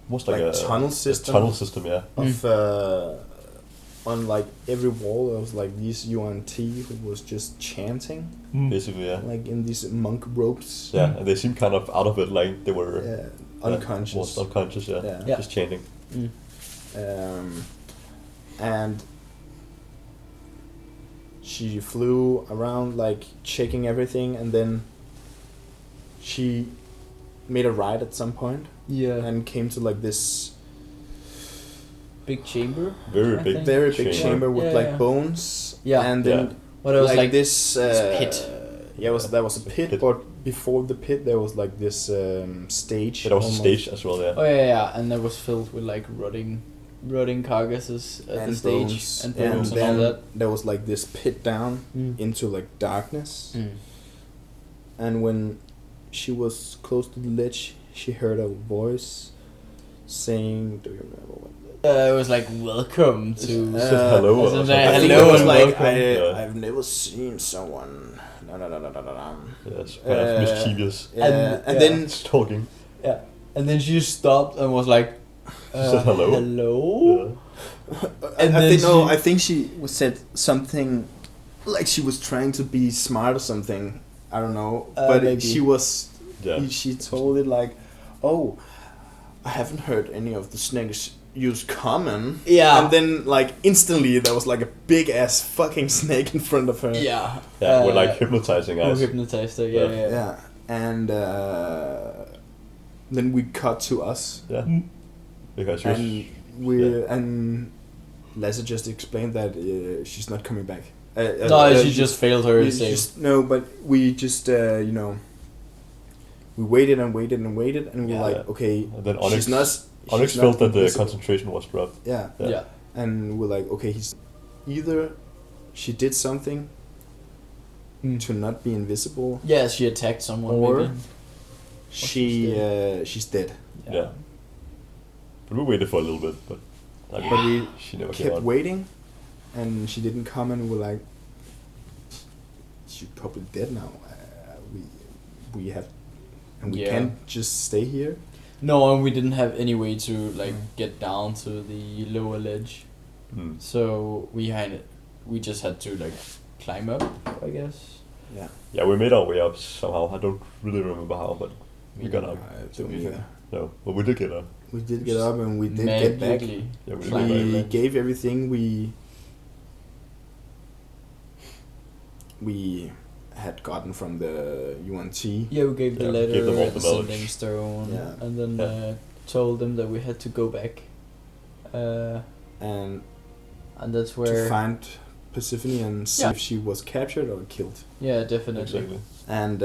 Speaker 3: Almost
Speaker 1: like
Speaker 3: like,
Speaker 1: tunnel system.
Speaker 3: A tunnel system, yeah.
Speaker 1: of on like every wall there was like these UNT who was just chanting
Speaker 3: Basically, yeah.
Speaker 1: like in these monk robes.
Speaker 3: Yeah, and they seemed kind of out of it, like they were
Speaker 1: Unconscious.
Speaker 3: almost unconscious, yeah.
Speaker 1: Yeah.
Speaker 3: Just chanting.
Speaker 1: And she flew around like checking everything, and then she made a ride at some point
Speaker 4: Yeah.
Speaker 1: and came to like this
Speaker 4: Big chamber.
Speaker 3: Very
Speaker 4: I
Speaker 3: big,
Speaker 4: think.
Speaker 1: very big
Speaker 3: chamber.
Speaker 1: chamber with
Speaker 4: Yeah,
Speaker 1: like
Speaker 4: yeah.
Speaker 1: bones.
Speaker 4: Yeah.
Speaker 1: And then
Speaker 3: Yeah.
Speaker 4: What it was like,
Speaker 1: this
Speaker 4: pit.
Speaker 1: Yeah, that was a pit,
Speaker 3: Pit.
Speaker 1: but before the pit there was like this stage.
Speaker 3: There was a
Speaker 1: almost.
Speaker 3: stage as well, yeah.
Speaker 4: Oh yeah, and that was filled with like rotting carcasses at
Speaker 1: and
Speaker 4: the stage
Speaker 1: bones.
Speaker 4: and
Speaker 1: And
Speaker 4: bones and,
Speaker 1: then
Speaker 4: all that.
Speaker 1: there was like this pit down
Speaker 4: Mm.
Speaker 1: into like darkness.
Speaker 4: Mm.
Speaker 1: And when she was close to the ledge, she heard a voice saying, "Do you remember what?"
Speaker 4: It was like, welcome to.
Speaker 3: It said hello or
Speaker 4: Isn't
Speaker 3: something.
Speaker 4: that-
Speaker 1: I think
Speaker 4: hello
Speaker 1: it was
Speaker 4: and
Speaker 1: like
Speaker 4: welcome.
Speaker 3: Yeah.
Speaker 1: I've never seen someone. No.
Speaker 3: Yes, kind of mischievous.
Speaker 1: Yeah,
Speaker 4: And-
Speaker 1: and
Speaker 4: yeah.
Speaker 1: then
Speaker 3: Stalking.
Speaker 4: Yeah, and then she stopped and was like,
Speaker 3: said hello.
Speaker 4: Hello.
Speaker 3: Yeah.
Speaker 4: And
Speaker 1: I
Speaker 4: then
Speaker 1: think no,
Speaker 4: she-
Speaker 1: I think she said something like she was trying to be smart or something. I don't know, but
Speaker 4: maybe.
Speaker 1: she was.
Speaker 3: Yeah.
Speaker 1: She told it like, "Oh, I haven't heard any of the snakes use common."
Speaker 4: Yeah.
Speaker 1: And then like instantly there was like a big ass fucking snake in front of her.
Speaker 4: Yeah.
Speaker 3: Yeah, with like hypnotizing
Speaker 4: Who
Speaker 3: eyes.
Speaker 4: hypnotized her? Yeah.
Speaker 3: Yeah.
Speaker 1: Yeah. And then we cut to us,
Speaker 3: Yeah. Because she was,
Speaker 1: and we and Lasse just explained that she's not coming back.
Speaker 4: No, she just failed her
Speaker 1: we
Speaker 4: save.
Speaker 1: just, no, but we just we waited and waited and waited, and we
Speaker 4: Yeah.
Speaker 1: were like, okay,
Speaker 3: and then Onyx,
Speaker 1: she's not.
Speaker 3: Onyx
Speaker 1: she's not
Speaker 3: felt that the
Speaker 1: invisible.
Speaker 3: concentration was dropped.
Speaker 1: Yeah.
Speaker 3: Yeah.
Speaker 1: And we're like, okay, he's either she did something to not be invisible,
Speaker 4: Yeah, she attacked someone.
Speaker 1: or
Speaker 4: maybe.
Speaker 1: she's dead.
Speaker 3: Yeah. But we waited for a little bit, but like,
Speaker 1: But we
Speaker 3: she never came
Speaker 1: kept
Speaker 3: out.
Speaker 1: waiting, and she didn't come, and we're like, she's probably dead now. We have, and we
Speaker 4: Yeah.
Speaker 1: can't just stay here.
Speaker 4: No, and we didn't have any way to like get down to the lower ledge,
Speaker 3: Mm.
Speaker 4: so we just had to like
Speaker 2: climb up, I guess.
Speaker 1: Yeah.
Speaker 3: Yeah, we made our way up somehow. I don't really remember how, but we got up.
Speaker 1: To be fair.
Speaker 3: No, but we did get up.
Speaker 1: We did get up and we did get back.
Speaker 2: Magically.
Speaker 3: Yeah, we did
Speaker 2: Climb.
Speaker 3: get back.
Speaker 1: We gave everything we had gotten from the UNT.
Speaker 2: Yeah, we gave the
Speaker 3: Yeah,
Speaker 2: letter
Speaker 3: gave them all
Speaker 2: and
Speaker 3: the
Speaker 2: the sending
Speaker 3: knowledge.
Speaker 2: stone,
Speaker 1: Yeah.
Speaker 2: and then
Speaker 3: Yeah.
Speaker 2: told them that we had to go back.
Speaker 1: And
Speaker 2: And that's
Speaker 1: to
Speaker 2: where.
Speaker 1: find Persephone and see
Speaker 2: Yeah.
Speaker 1: if she was captured or killed.
Speaker 2: Yeah, definitely.
Speaker 3: Exactly.
Speaker 1: And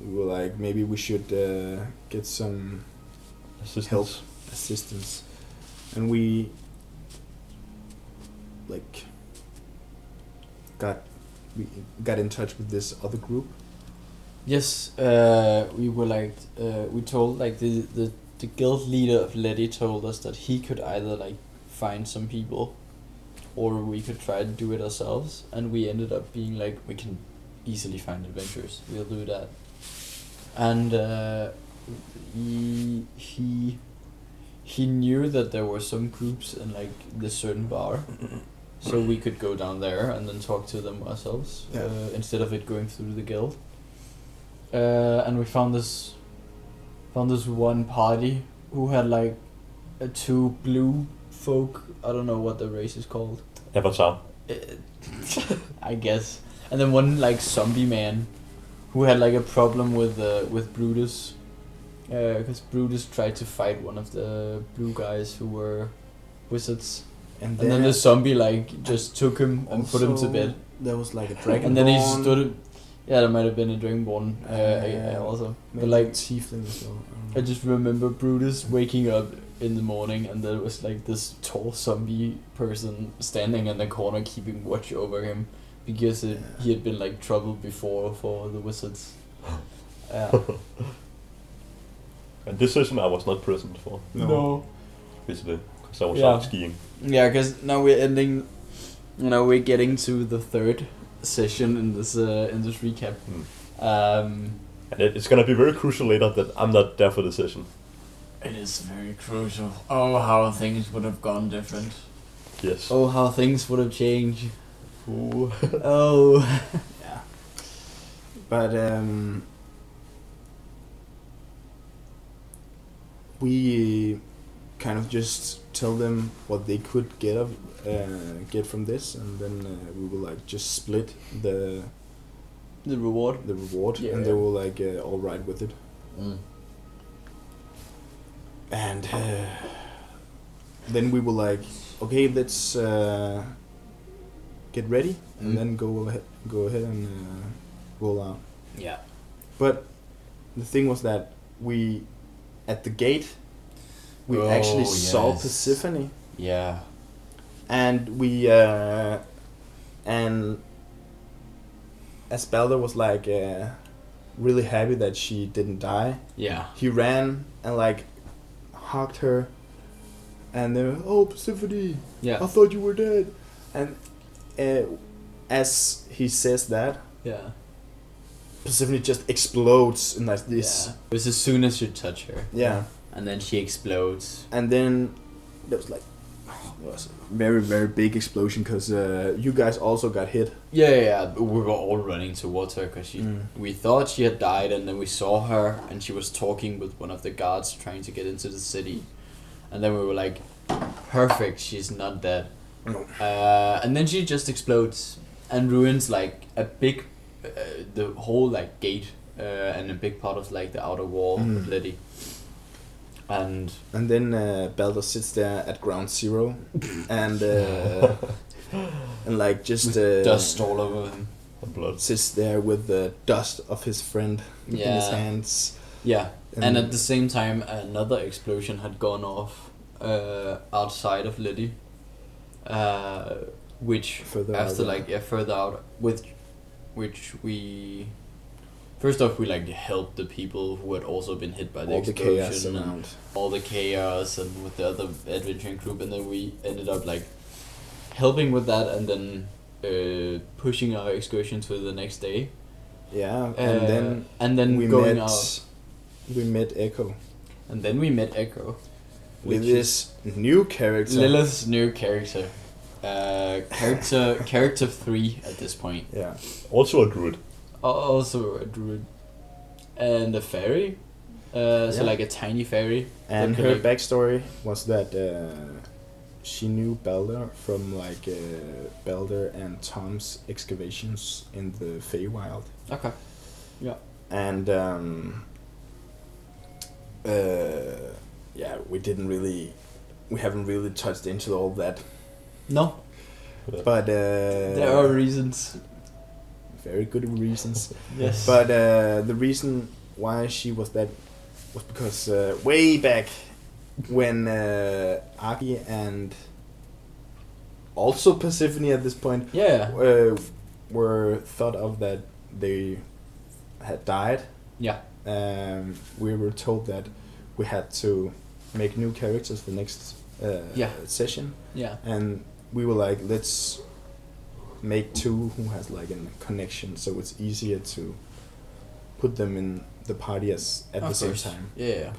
Speaker 1: we were like, maybe we should get some
Speaker 3: Assistance.
Speaker 1: assistance. And we like got in touch with this other group.
Speaker 2: Yes, we were like, we told like the guild leader of Letty told us that he could either like find some people, or we could try to do it ourselves. And we ended up being like, we can easily find adventurers. We'll do that. And he knew that there were some groups in like this certain bar. So we could go down there and then talk to them ourselves,
Speaker 1: Yeah.
Speaker 2: instead of it going through the guild. And we found this one party who had like two blue folk. I don't know what the race is called.
Speaker 3: Avatar.
Speaker 2: I guess. And then one like zombie man, who had like a problem with Brutus, because Brutus tried to fight one of the blue guys who were wizards. And then the zombie like just took him and put him to bed.
Speaker 1: There was like a dragon.
Speaker 2: And then he stood. Yeah, there might have been a Dragonborn also. But like
Speaker 1: tiefling as well.
Speaker 2: I just remember Brutus waking up in the morning and there was like this tall zombie person standing in the corner keeping watch over him, because he had been like troubled before for the wizards.
Speaker 3: And this session I was not present for,
Speaker 1: No.
Speaker 3: basically, because I was
Speaker 2: Yeah.
Speaker 3: out skiing.
Speaker 2: Yeah, because now we're ending. We're getting to the third session in this recap.
Speaker 3: And it's gonna be very crucial later that I'm not there for the session.
Speaker 2: It is very crucial. Oh, how things would have gone different.
Speaker 3: Yes.
Speaker 2: Oh, how things would have changed.
Speaker 3: Ooh.
Speaker 2: Oh.
Speaker 1: Yeah. But we kind of just tell them what they could get from this, and then we will like just split the
Speaker 2: reward.
Speaker 1: reward,
Speaker 2: Yeah.
Speaker 1: and they were like all right with it. And then we were like, okay, let's get ready, and then go ahead and roll out.
Speaker 2: Yeah.
Speaker 1: But the thing was that we, at the gate, we actually saw Persephone,
Speaker 2: Yeah.
Speaker 1: and we and as Balder was like really happy that she didn't die,
Speaker 2: Yeah.
Speaker 1: he ran and like hugged her, and they were, oh, Persephone,
Speaker 2: Yeah.
Speaker 1: I thought you were dead. And as he says that,
Speaker 2: Yeah.
Speaker 1: Persephone just explodes in like this.
Speaker 2: Yeah. It was as soon as you touch her.
Speaker 1: Yeah.
Speaker 2: And then she explodes.
Speaker 1: And then there was like, it was a very, very big explosion, because you guys also got hit.
Speaker 2: Yeah. We were all running towards her because we thought she had died, and then we saw her and she was talking with one of the guards trying to get into the city. And then we were like, perfect, she's not dead.
Speaker 1: No.
Speaker 2: And then she just explodes and ruins like a big, the whole like gate, and a big part of like the outer wall of Letty. And
Speaker 1: then Balder sits there at ground zero, and and like just
Speaker 2: dust all over him.
Speaker 3: Blood.
Speaker 1: sits there with the dust of his friend in his hands.
Speaker 2: Yeah, and at the same time, another explosion had gone off outside of Letty, which
Speaker 1: Further
Speaker 2: after
Speaker 1: out,
Speaker 2: like further out, with which we first off we like helped the people who had also been hit by the
Speaker 1: all the
Speaker 2: explosion
Speaker 1: chaos
Speaker 2: and
Speaker 1: around.
Speaker 2: all the chaos, and with the other adventuring group, and then we ended up like helping with that, and then pushing our excursion to the next day.
Speaker 1: Yeah, and then we
Speaker 2: going
Speaker 1: met.
Speaker 2: out.
Speaker 1: We met Echo
Speaker 2: And then we met Echo.
Speaker 1: with
Speaker 2: which
Speaker 1: this new character.
Speaker 2: Lilith's new character.
Speaker 4: Character 3 at this point.
Speaker 1: Yeah.
Speaker 3: Also a druid.
Speaker 4: Also a druid. And a fairy. So
Speaker 1: Yeah.
Speaker 4: like a tiny fairy.
Speaker 1: And
Speaker 4: that could,
Speaker 1: her
Speaker 4: like-
Speaker 1: backstory was that she knew Balder from Balder and Tom's excavations in the Feywild.
Speaker 4: Okay.
Speaker 1: And yeah, we haven't really touched into all that,
Speaker 4: No,
Speaker 1: but
Speaker 4: there are reasons.
Speaker 1: very good reasons.
Speaker 4: Yes.
Speaker 1: But the reason why she was that was because way back when Aki and also Persephone at this point
Speaker 4: yeah.
Speaker 1: were thought of that they had died.
Speaker 4: Yeah.
Speaker 1: We were told that we had to make new characters for next session,
Speaker 4: Yeah.
Speaker 1: and we were like, let's make two who has like a connection, so it's easier to put them in the party as at
Speaker 4: Of
Speaker 1: the same
Speaker 4: course.
Speaker 1: time.
Speaker 4: Yeah.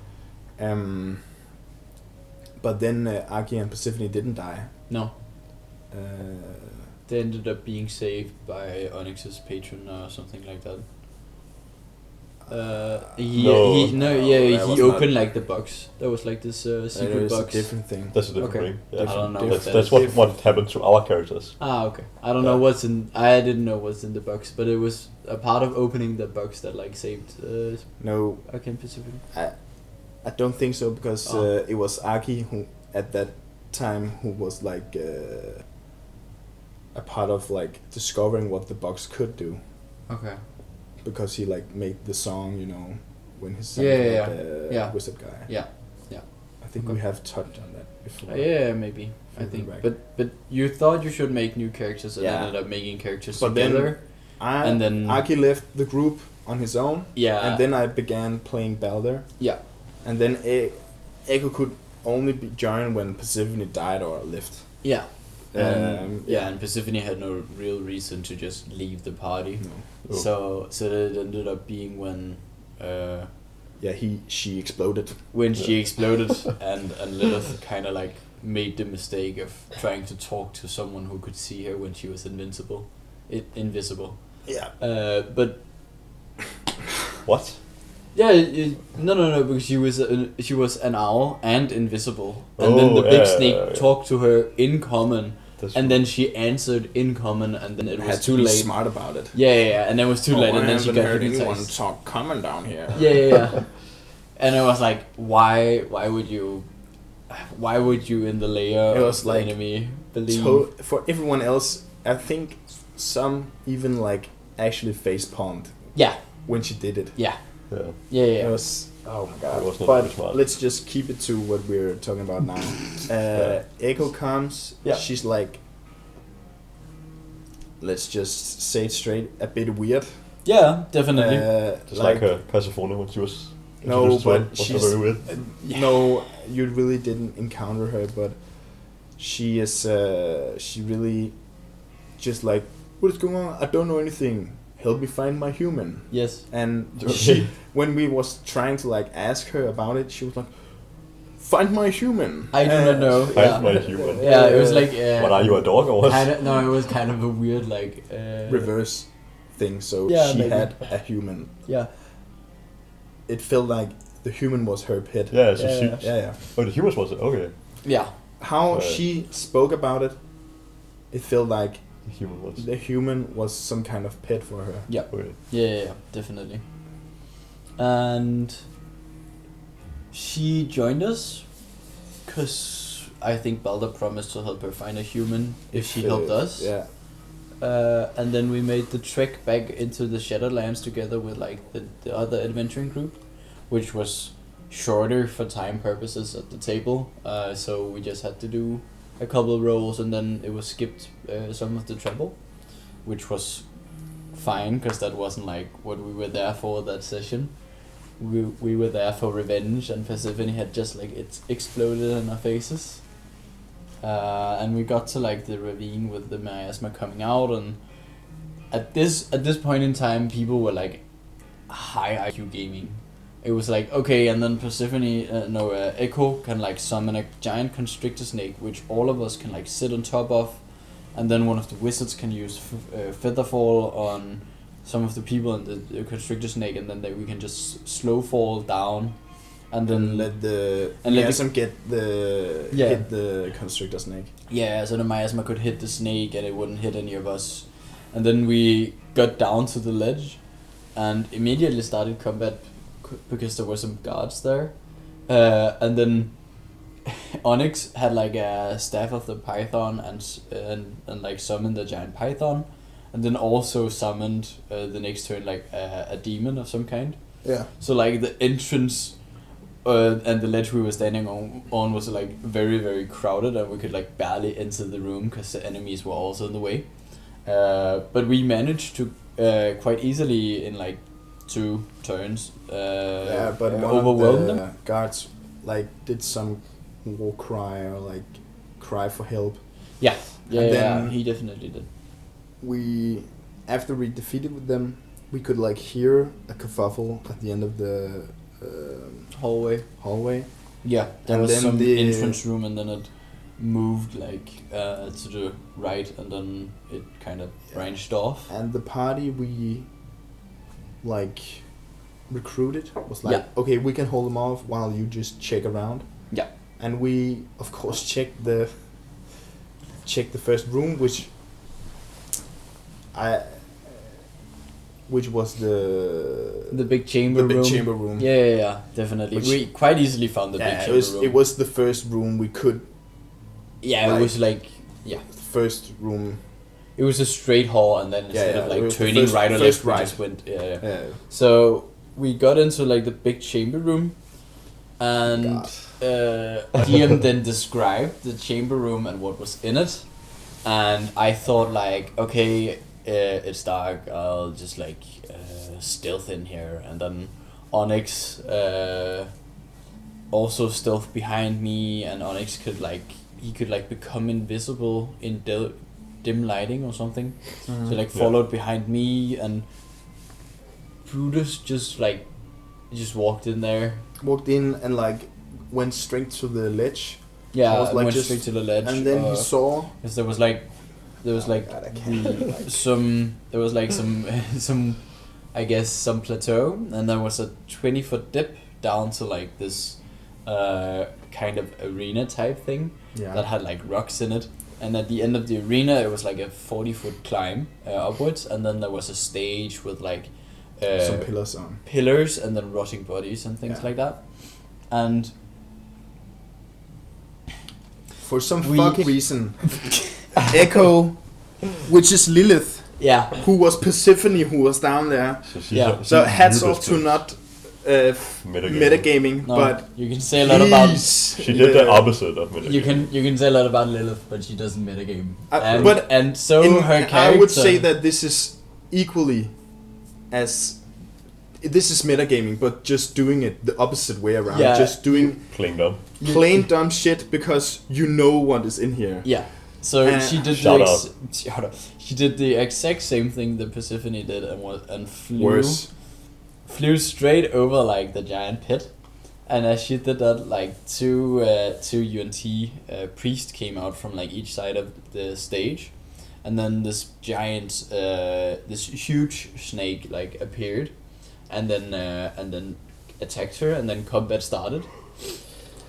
Speaker 1: But then Aki and Persephone didn't die.
Speaker 4: No,
Speaker 1: Uh,
Speaker 4: they ended up being saved by Onyx's patron or something like that. He
Speaker 1: that was
Speaker 4: opened
Speaker 1: not-
Speaker 4: like the box. There was like this
Speaker 1: that
Speaker 4: secret
Speaker 1: is a
Speaker 4: box.
Speaker 1: different thing.
Speaker 3: That's a different
Speaker 4: Okay.
Speaker 3: thing.
Speaker 4: I
Speaker 3: Yeah.
Speaker 4: don't know.
Speaker 1: That's-
Speaker 3: That's what happened to our characters.
Speaker 4: Ah, okay. I don't know
Speaker 3: Yeah.
Speaker 4: what's in. I didn't know what's in the box, but it was a part of opening the box that like saved
Speaker 1: No,
Speaker 4: Arcane Pacific.
Speaker 1: I don't think so, because
Speaker 4: Oh.
Speaker 1: it was Aki who at that time who was like a part of like discovering what the box could do,
Speaker 4: Okay.
Speaker 1: because he like made the song, you know, when his son
Speaker 4: Yeah,
Speaker 1: the
Speaker 4: yeah.
Speaker 1: wizard guy.
Speaker 4: Yeah.
Speaker 1: I think
Speaker 4: Okay.
Speaker 1: we have touched on that before.
Speaker 4: Yeah, maybe. I
Speaker 1: Further
Speaker 4: think.
Speaker 1: back.
Speaker 4: But you thought you should make new characters and
Speaker 1: Yeah.
Speaker 4: ended up making characters
Speaker 1: But then
Speaker 4: together. And then-
Speaker 1: Aki left the group on his own,
Speaker 4: Yeah.
Speaker 1: and then I began playing Balder,
Speaker 4: Yeah.
Speaker 1: and then Echo could only be joined when Persephone died or left.
Speaker 4: Yeah. And,
Speaker 1: Yeah.
Speaker 4: and Persephone had no real reason to just leave the party.
Speaker 1: No.
Speaker 3: Oh.
Speaker 4: So it ended up being
Speaker 1: Yeah, she exploded.
Speaker 4: she exploded and Lilith kind of like made the mistake of trying to talk to someone who could see her when she was invisible.
Speaker 1: Yeah.
Speaker 4: But
Speaker 3: What?
Speaker 4: yeah, no, because she was an owl and invisible, and then the
Speaker 3: Oh,
Speaker 4: big
Speaker 3: yeah,
Speaker 4: snake
Speaker 3: yeah.
Speaker 4: talked to her in common,
Speaker 3: That's
Speaker 4: and
Speaker 3: true.
Speaker 4: then she answered in common, and then it was
Speaker 1: Had
Speaker 4: too
Speaker 1: to be
Speaker 4: late.
Speaker 1: smart about it.
Speaker 4: Yeah, and then it was too late, and then she got
Speaker 1: anyone
Speaker 4: hypnotized.
Speaker 1: talk common down here.
Speaker 4: Yeah. And I was like, why would you in the layer
Speaker 1: It was
Speaker 4: of the
Speaker 1: like
Speaker 4: enemy believe?
Speaker 1: For everyone else, I think some even like actually face palmed
Speaker 4: Yeah,
Speaker 1: when she did it.
Speaker 4: yeah,
Speaker 3: Yeah.
Speaker 1: It was oh my god.
Speaker 3: It was not very
Speaker 1: But
Speaker 3: smart.
Speaker 1: let's just keep it to what we're talking about now. Echo comes.
Speaker 4: Yeah.
Speaker 1: She's like, let's just say it straight, a bit weird.
Speaker 4: yeah, definitely.
Speaker 3: Just like Persephone when she was
Speaker 1: No,
Speaker 3: introduced to
Speaker 1: but
Speaker 3: her, was
Speaker 1: she's-
Speaker 3: very weird.
Speaker 1: No, you really didn't encounter her, but she is. She really, just like, what is going on? I don't know anything. Help me find my human.
Speaker 4: Yes.
Speaker 1: And
Speaker 3: Okay.
Speaker 1: she, when we was trying to like ask her about it, she was like, "Find my human."
Speaker 4: I do not know.
Speaker 3: Find
Speaker 4: Yeah.
Speaker 3: my human.
Speaker 4: Yeah, it was like.
Speaker 3: What are you, a dog or what?
Speaker 4: No, it was kind of a weird like.
Speaker 1: Reverse thing. So
Speaker 4: Yeah,
Speaker 1: she
Speaker 4: maybe.
Speaker 1: had a human.
Speaker 4: Yeah.
Speaker 1: It felt like the human was her pet.
Speaker 3: Yeah, so
Speaker 4: Yeah,
Speaker 3: she.
Speaker 4: yeah.
Speaker 1: Yeah.
Speaker 3: Oh, the humans was it? Okay.
Speaker 4: Yeah.
Speaker 1: How
Speaker 3: Right.
Speaker 1: she spoke about it, it felt like
Speaker 3: The human was.
Speaker 1: the human was some kind of pet for her.
Speaker 3: Okay.
Speaker 4: Yeah, definitely. And she joined us because I think Balder promised to help her find a human if she helped us.
Speaker 1: Yeah.
Speaker 4: And then we made the trek back into the Shadowlands together with like the other adventuring group, which was shorter for time purposes at the table. So we just had to do a couple of rolls and then it was skipped some of the travel, which was fine because that wasn't like what we were there for that session. We were there for revenge, and Persephone had just like it exploded in our faces. And we got to like the ravine with the miasma coming out, and at this point in time, people were like high IQ gaming. It was like okay, and then Persephone, Echo can like summon a giant constrictor snake, which all of us can like sit on top of, and then one of the wizards can use featherfall on some of the people and the constrictor snake, and then we can just slow fall down, and then
Speaker 1: let the miasm get the hit the constrictor snake.
Speaker 4: Yeah, so the miasma could hit the snake and it wouldn't hit any of us. And then we got down to the ledge and immediately started combat because there were some guards there. And then Onyx had like a staff of the python and like summoned the giant python, and then also summoned the next turn like a demon of some kind.
Speaker 1: Yeah.
Speaker 4: So like the entrance and the ledge we were standing on was like very, very crowded, and we could like barely enter the room because the enemies were also in the way. But we managed to quite easily in like 2 turns
Speaker 1: but
Speaker 4: overwhelm them.
Speaker 1: Guards like did some war cry or like cry for help.
Speaker 4: Yeah,
Speaker 1: then
Speaker 4: he definitely did.
Speaker 1: After we defeated them, we could like hear a kerfuffle at the end of the hallway.
Speaker 4: Yeah, there
Speaker 1: and
Speaker 4: was
Speaker 1: then
Speaker 4: some
Speaker 1: the
Speaker 4: entrance room, and then it moved like to the right, and then it kind of branched off.
Speaker 1: And the party we like recruited was like, okay, we can hold them off while you just check around.
Speaker 4: Yeah.
Speaker 1: And we of course checked the first room, which was the
Speaker 4: big chamber room.
Speaker 1: The big chamber room.
Speaker 4: Yeah, definitely. We quite easily found the big chamber room.
Speaker 1: It was the first room we could.
Speaker 4: Yeah,
Speaker 1: like,
Speaker 4: it was like
Speaker 1: first room.
Speaker 4: It was a straight hall, and then instead of like turning right or left, we just went. Yeah. So we got into like the big chamber room, and DM then described the chamber room and what was in it, and I thought like, okay, it's dark. I'll just like stealth in here, and then Onyx also stealth behind me, and Onyx could become invisible in dim lighting or something. So like followed behind me, and Brutus just walked in
Speaker 1: and like went straight to the ledge.
Speaker 4: Yeah,
Speaker 1: like
Speaker 4: went straight to the ledge.
Speaker 1: And then he saw.
Speaker 4: Because there was some I guess some plateau, and there was a 20-foot dip down to like this kind of arena type thing that had like rocks in it. And at the end of the arena, it was like a 40-foot climb upwards, and then there was a stage with like
Speaker 1: some pillars
Speaker 4: and then rotting bodies and things like that. And
Speaker 1: for some fucking reason, Echo, which is Lilith, who was Persephone, who was down there. So hats off to not metagaming,
Speaker 4: no,
Speaker 1: but
Speaker 4: you can say a lot about.
Speaker 3: She did the opposite of metagaming.
Speaker 4: You can say a lot about Lilith, but she doesn't metagame.
Speaker 1: Her character. I would say that this is equally as. This is metagaming, but just doing it the opposite way around.
Speaker 4: Yeah.
Speaker 1: Just doing
Speaker 3: plain
Speaker 1: dumb shit because you know what is in here.
Speaker 4: Yeah. So she did she did the exact same thing that Persephone did, and flew straight over like the giant pit. And as she did that, like two UNT priests came out from like each side of the stage, and then this giant this huge snake like appeared, and then attacked her, and then combat started.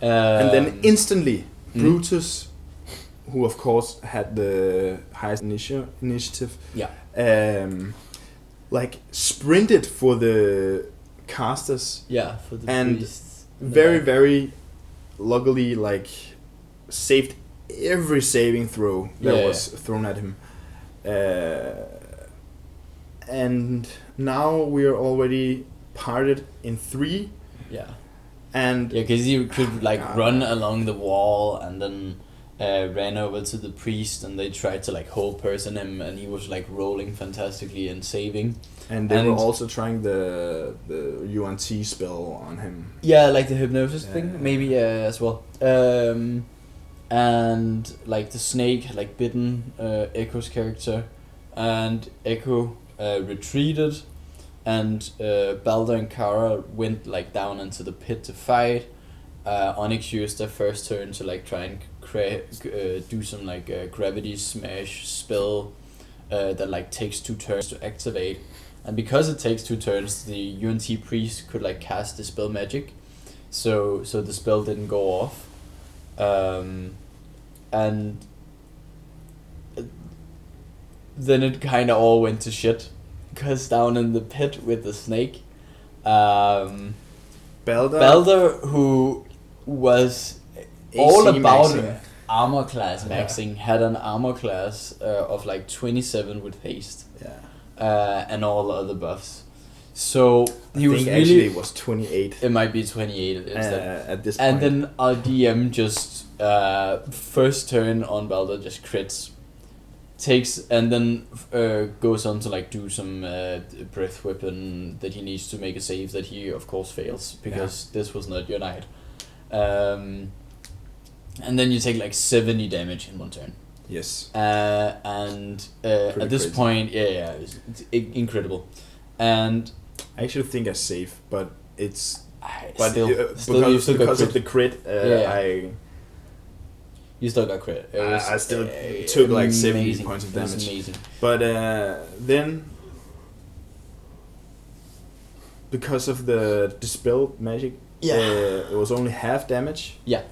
Speaker 1: And then instantly, Brutus, who of course had the highest initiative, like sprinted for the casters.
Speaker 4: Yeah, for the
Speaker 1: and
Speaker 4: priests.
Speaker 1: Very luckily like saved every saving throw that was thrown at him. And now we are already parted in 3.
Speaker 4: Yeah.
Speaker 1: And
Speaker 4: because he could like run along the wall, and then ran over to the priest, and they tried to like whole person him, and he was like rolling fantastically and saving.
Speaker 1: And they were also trying the UNT spell on him.
Speaker 4: Yeah, like the hypnosis thing, maybe as well. And like the snake had like bitten Echo's character, and Echo retreated, and Balder and Kara went like down into the pit to fight. Onyx used their first turn to like try and do some like gravity smash spell that like takes 2 turns to activate, and because it takes 2 turns, the UNT priest could like cast the spell magic, so the spell didn't go off, and then it kind of all went to shit, because down in the pit with the snake, Balder, who was all
Speaker 1: AC
Speaker 4: about
Speaker 1: maxing.
Speaker 4: armor class maxing, had an armor class of like 27 with haste, and all the other buffs. So he was really.
Speaker 1: Actually, it was 28.
Speaker 4: It might be 28 instead.
Speaker 1: At this point.
Speaker 4: And then our DM just first turn on Balder just crits, takes and then goes on to like do some breath weapon that he needs to make a save that he of course fails because this was not your night. And then you take like 70 damage in 1 turn.
Speaker 1: Yes.
Speaker 4: And at this
Speaker 1: crazy.
Speaker 4: point, it's incredible. And
Speaker 1: I actually think I save, but it's
Speaker 4: but
Speaker 1: still, because of the crit,
Speaker 4: you still got crit. It was,
Speaker 1: I still took like 70
Speaker 4: amazing.
Speaker 1: points of
Speaker 4: It was
Speaker 1: damage.
Speaker 4: amazing.
Speaker 1: But then, because of the dispel magic, it was only half damage.
Speaker 4: Yeah.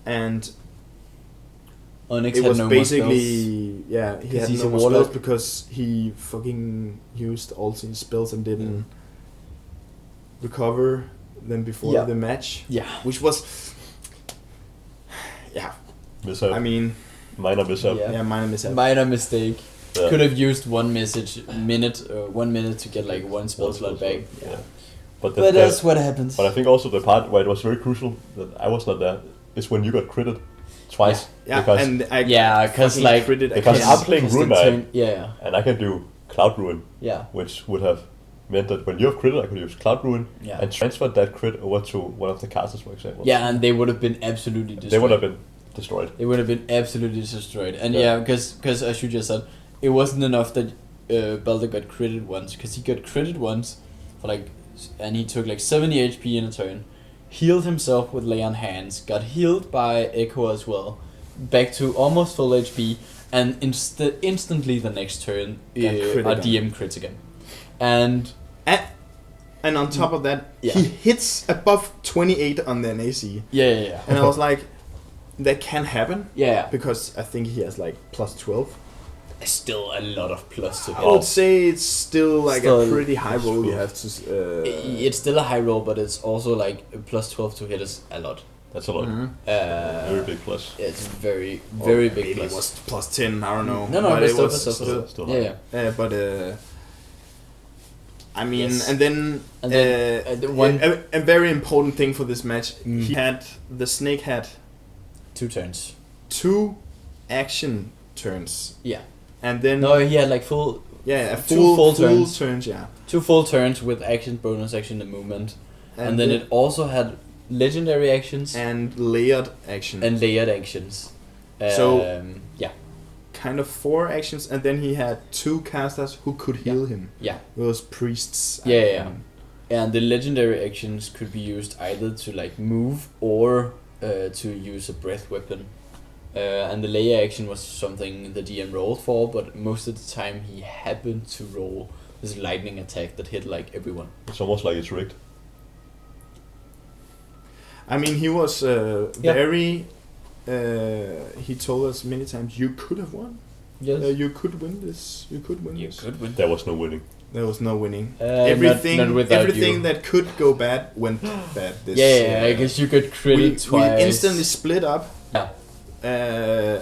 Speaker 1: And
Speaker 4: Onyx
Speaker 1: it
Speaker 4: had
Speaker 1: was
Speaker 4: no
Speaker 1: basically he had
Speaker 4: he's
Speaker 1: no
Speaker 4: a
Speaker 1: more
Speaker 4: warlock.
Speaker 1: spells because he fucking used all his spells and didn't recover them before the match.
Speaker 4: Yeah.
Speaker 1: Which was
Speaker 3: Mishap.
Speaker 1: I mean,
Speaker 3: minor mishap.
Speaker 4: Yeah.
Speaker 1: minor mishap.
Speaker 4: Minor mistake.
Speaker 3: Yeah.
Speaker 4: Could have used 1 minute to get like 1 spell slot back.
Speaker 3: Yeah. But
Speaker 4: that's what happens.
Speaker 3: But I think also the part where it was very crucial that I was not there is when you got critted twice.
Speaker 1: Yeah,
Speaker 3: Because,
Speaker 1: and I
Speaker 4: because
Speaker 1: fucking
Speaker 4: like
Speaker 1: critted
Speaker 3: because
Speaker 1: again.
Speaker 3: I'm playing
Speaker 4: because the
Speaker 3: Rune Knight.
Speaker 4: turn- yeah,
Speaker 3: and I can do Cloud Ruin,
Speaker 4: yeah,
Speaker 3: which would have meant that when you have critted, I could use Cloud Ruin
Speaker 4: yeah.
Speaker 3: and transfer that crit over to one of the castles, for example.
Speaker 4: Yeah, and they would have been absolutely destroyed.
Speaker 3: They would have been destroyed.
Speaker 4: They would have been absolutely destroyed. And
Speaker 3: Yeah.
Speaker 4: because as you just said, it wasn't enough that Balder got critted once, because he got critted once for like, and he took like 70 HP in a turn, healed himself with Lay on Hands, got healed by Echo as well, back to almost full HP, and instantly the next turn,
Speaker 1: crit
Speaker 4: our
Speaker 1: again.
Speaker 4: DM crits again. And
Speaker 1: And on top of that,
Speaker 4: Yeah.
Speaker 1: he hits above 28 on the AC.
Speaker 4: yeah.
Speaker 1: And I was like, that can happen.
Speaker 4: Yeah.
Speaker 1: Because I think he has like plus 12.
Speaker 4: Still a lot of plus to
Speaker 1: I
Speaker 4: hit.
Speaker 1: would say it's still like
Speaker 4: Still-
Speaker 1: a pretty high roll you have to...
Speaker 4: It's still a high roll, but it's also like a plus 12 to hit is a lot.
Speaker 3: That's a lot.
Speaker 1: Mhm.
Speaker 3: Very big plus.
Speaker 4: It's very
Speaker 1: Or
Speaker 4: big
Speaker 1: maybe
Speaker 4: plus.
Speaker 1: it was plus 10, I don't know.
Speaker 4: No,
Speaker 1: but
Speaker 4: but
Speaker 1: it
Speaker 4: still,
Speaker 1: was
Speaker 4: but still.
Speaker 3: Still
Speaker 4: Yeah,
Speaker 3: high.
Speaker 1: but I mean,
Speaker 4: Yes.
Speaker 1: and then,
Speaker 4: the one
Speaker 1: a very important thing for this match,
Speaker 4: Mm.
Speaker 1: the snake had
Speaker 4: 2 turns.
Speaker 1: 2 action turns.
Speaker 4: Yeah.
Speaker 1: And then
Speaker 4: No, he had like full
Speaker 1: a
Speaker 4: two full turns.
Speaker 1: turns, yeah.
Speaker 4: 2 full turns with action, bonus action, and movement, and then it also had legendary actions
Speaker 1: and layered action.
Speaker 4: and layered actions.
Speaker 1: So-
Speaker 4: yeah,
Speaker 1: kind of 4 actions, and then he had 2 casters who could heal him.
Speaker 4: yeah.
Speaker 1: Those priests.
Speaker 4: Yeah. And the legendary actions could be used either to like move or to use a breath weapon. And the layer action was something the DM rolled for, but most of the time he happened to roll this lightning attack that hit like everyone.
Speaker 3: It's almost like it's rigged.
Speaker 1: I mean, he was very... he told us many times, you could have won.
Speaker 4: Yes.
Speaker 1: You could win this. You could win this.
Speaker 4: could win.
Speaker 3: There was no winning.
Speaker 1: There was no winning.
Speaker 4: Everything not without
Speaker 1: everything
Speaker 4: you.
Speaker 1: that could go bad went bad. This,
Speaker 4: Yeah, I guess you could crit
Speaker 1: we,
Speaker 4: it twice.
Speaker 1: we instantly split up.
Speaker 4: Yeah.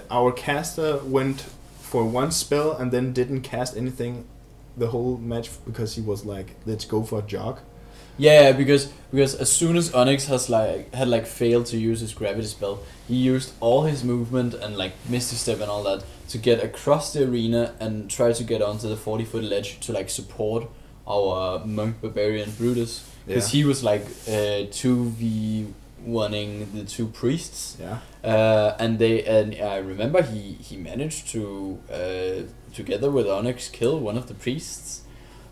Speaker 1: Our caster went for 1 spell and then didn't cast anything the whole match because he was like, let's go for a jog.
Speaker 4: Yeah, because as soon as Onyx had failed to use his gravity spell, he used all his movement and like Misty Step and all that to get across the arena and try to get onto the 40-foot ledge to like support our monk barbarian Brutus, because he was like 2v1ing the 2 priests.
Speaker 1: Yeah.
Speaker 4: And I remember he managed to together with Onyx kill one of the priests.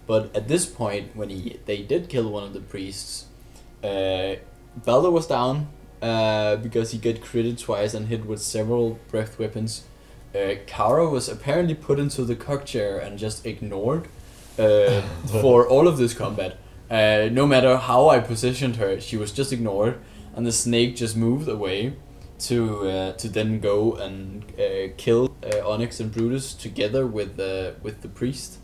Speaker 4: But at this point, when they did kill one of the priests, Balder was down, because he got critted twice and hit with several breath weapons. Kara was apparently put into the cock chair and just ignored for all of this combat. No matter how I positioned her, she was just ignored, and the snake just moved away to then go and kill Onyx and Brutus together with the priest.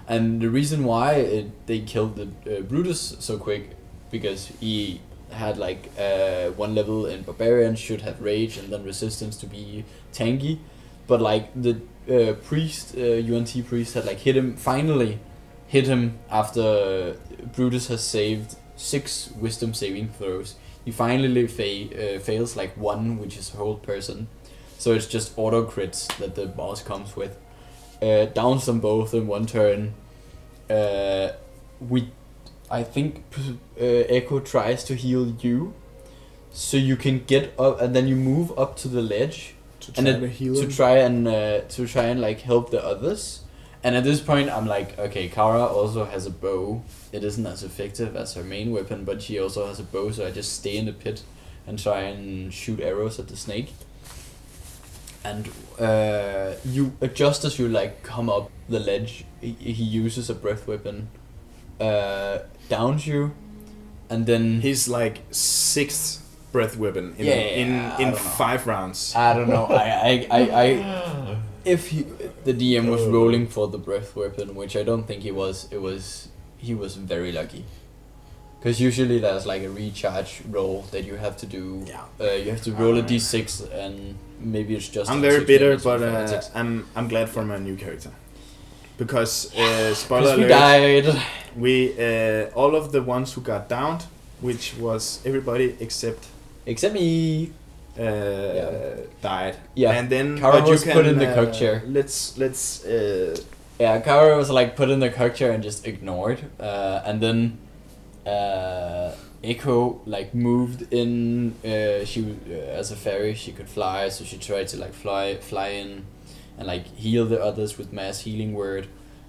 Speaker 4: And the reason why they killed the Brutus so quick, because he had like 1 level in Barbarian, should have Rage and then Resistance to be tanky, but like the priest, UNT priest had like finally hit him after Brutus has saved 6 wisdom saving throws. He finally fails like 1, which is a whole person, so it's just auto crits that the boss comes with. Downs them both in 1 turn. I think Echo tries to heal you, so you can get up, and then you move up to the ledge
Speaker 1: to try
Speaker 4: to try and like help the others. And at this point, I'm like, okay, Kara also has a bow. It isn't as effective as her main weapon, but she also has a bow, so I just stay in the pit and try and shoot arrows at the snake. And you, just as you like come up the ledge, he uses a breath weapon, downs you, and then
Speaker 1: he's like 6th breath weapon in 5 rounds.
Speaker 4: I don't know. I if the DM was rolling for the breath weapon, which I don't think he was, he was very lucky. Because usually there's like a recharge roll that you have to do. Yeah. You have to roll a d6, and maybe it's just.
Speaker 1: I'm very bitter, but I'm glad for my new character. Because spoiler
Speaker 4: we
Speaker 1: alert,
Speaker 4: died.
Speaker 1: We all of the ones who got downed, which was everybody except
Speaker 4: me.
Speaker 1: Died.
Speaker 4: Yeah.
Speaker 1: And then
Speaker 4: Kara was put in the cock chair.
Speaker 1: Let's
Speaker 4: Yeah, Kara was like put in the cock chair and just ignored. And then Echo like moved in. She as a fairy she could fly, so she tried to like fly in and like heal the others with mass healing word.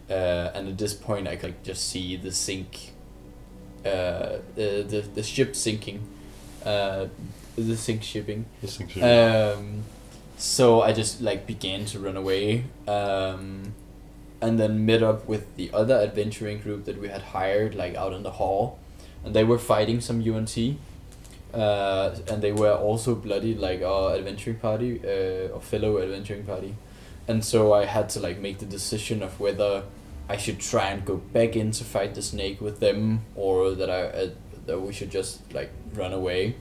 Speaker 4: And at this point I could just see the sink, the ship sinking. The sink shipping. So I just like began to run away, and then met up with the other adventuring group that we had hired like out in the hall, and they were fighting some UNT, and they were also bloodied like our adventuring party, or fellow adventuring party, and so I had to like make the decision of whether I should try and go back in to fight the snake with them, or that we should just like run away.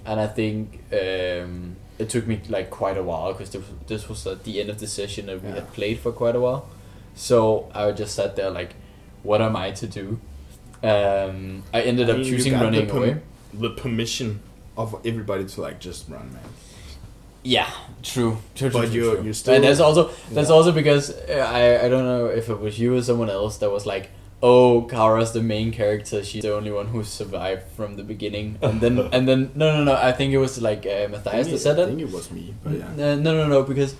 Speaker 4: And I think it took me like quite a while, because this was at the end of the session that we had played for quite a while. So I just sat there like, what am I to do? I ended up choosing running away.
Speaker 1: The permission of everybody to like just run, man.
Speaker 4: Yeah, true.
Speaker 1: But you still.
Speaker 4: And that's also because I don't know if it was you or someone else that was like, oh, Kara's the main character, she's the only one who survived from the beginning. And then no, I think it was like Matthias that said that.
Speaker 1: I think it was me, but yeah.
Speaker 4: No, because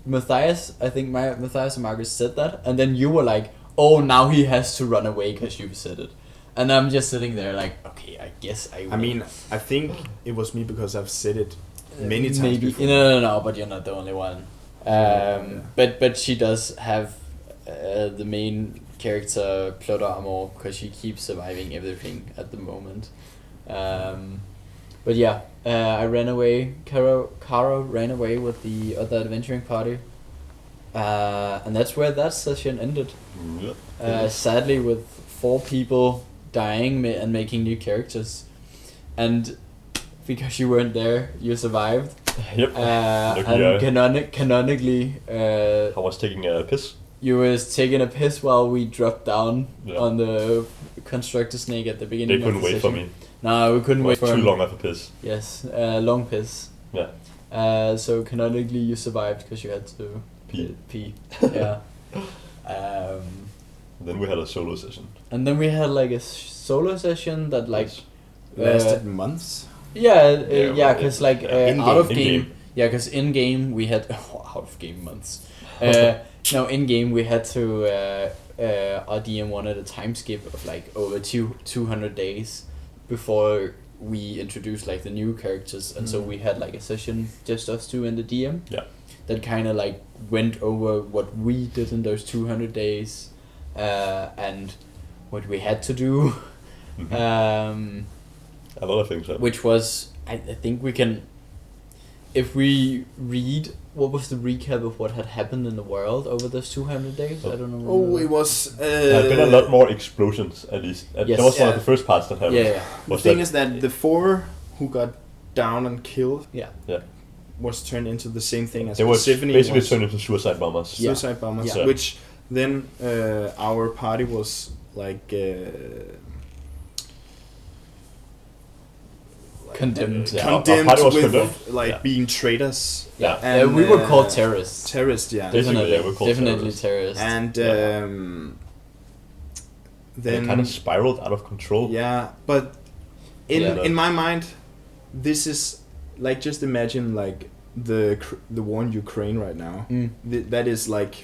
Speaker 4: Matthias, I think Matthias and Marcus said that, and then you were like, oh, now he has to run away because you said it. And I'm just sitting there like, okay, I guess I will.
Speaker 1: I mean, I think it was me because I've said it many times
Speaker 4: maybe
Speaker 1: before.
Speaker 4: No, but you're not the only one. But she does have the main character plot armor, because she keeps surviving everything at the moment. But yeah, I ran away. Kara ran away with the other adventuring party, and that's where that session ended. Sadly, with 4 people dying and making new characters, and because you weren't there, you survived.
Speaker 3: Yep.
Speaker 4: And canonically,
Speaker 3: I was taking a piss.
Speaker 4: You was taking a piss while we dropped down on the constructor snake at the beginning.
Speaker 3: They couldn't wait for me.
Speaker 4: No, we couldn't wait for
Speaker 3: too
Speaker 4: him.
Speaker 3: long of a piss.
Speaker 4: Yes, long piss.
Speaker 3: Yeah.
Speaker 4: So canonically you survived because you had to pee. Yeah.
Speaker 3: Then we had a solo session.
Speaker 4: And then we had like a solo session that like
Speaker 1: lasted months.
Speaker 4: Yeah, because like out of game.
Speaker 3: In-game.
Speaker 4: Yeah, because in game we had out of game months. No, in game we had to our DM wanted a time skip of like over 200 days before we introduced like the new characters, and so we had like a session just us two and the DM.
Speaker 3: Yeah.
Speaker 4: That kind of like went over what we did in those 200 days, and what we had to do.
Speaker 3: A lot of things.
Speaker 4: Which was, I think we can, if we read what was the recap of what had happened in the world over those 200 days. I don't know.
Speaker 1: Oh, it was.
Speaker 3: There have been a lot more explosions, at least.
Speaker 4: Yes.
Speaker 3: That was one of the first parts that happened.
Speaker 4: Yeah.
Speaker 1: The thing is that the 4 who got down and killed
Speaker 4: Yeah.
Speaker 1: was turned into the same thing as
Speaker 3: They were
Speaker 1: Persephone
Speaker 3: basically
Speaker 1: was.
Speaker 3: turned into suicide bombers.
Speaker 1: Suicide bombers,
Speaker 3: Yeah.
Speaker 1: which then our party was like
Speaker 4: Condemned.
Speaker 3: Yeah,
Speaker 1: condemned
Speaker 3: our party was
Speaker 1: with
Speaker 3: condemned.
Speaker 1: like
Speaker 3: Yeah.
Speaker 1: being traitors.
Speaker 3: Yeah.
Speaker 1: And,
Speaker 4: We were called terrorists.
Speaker 1: terrorists, yeah.
Speaker 3: Basically,
Speaker 4: Definitely,
Speaker 3: they were called
Speaker 4: definitely terrorists.
Speaker 1: And
Speaker 3: They
Speaker 1: then
Speaker 3: kind of spiraled out of control.
Speaker 1: yeah, but in
Speaker 4: Yeah.
Speaker 1: in my mind, this is like, just imagine like the war in Ukraine right now. That is like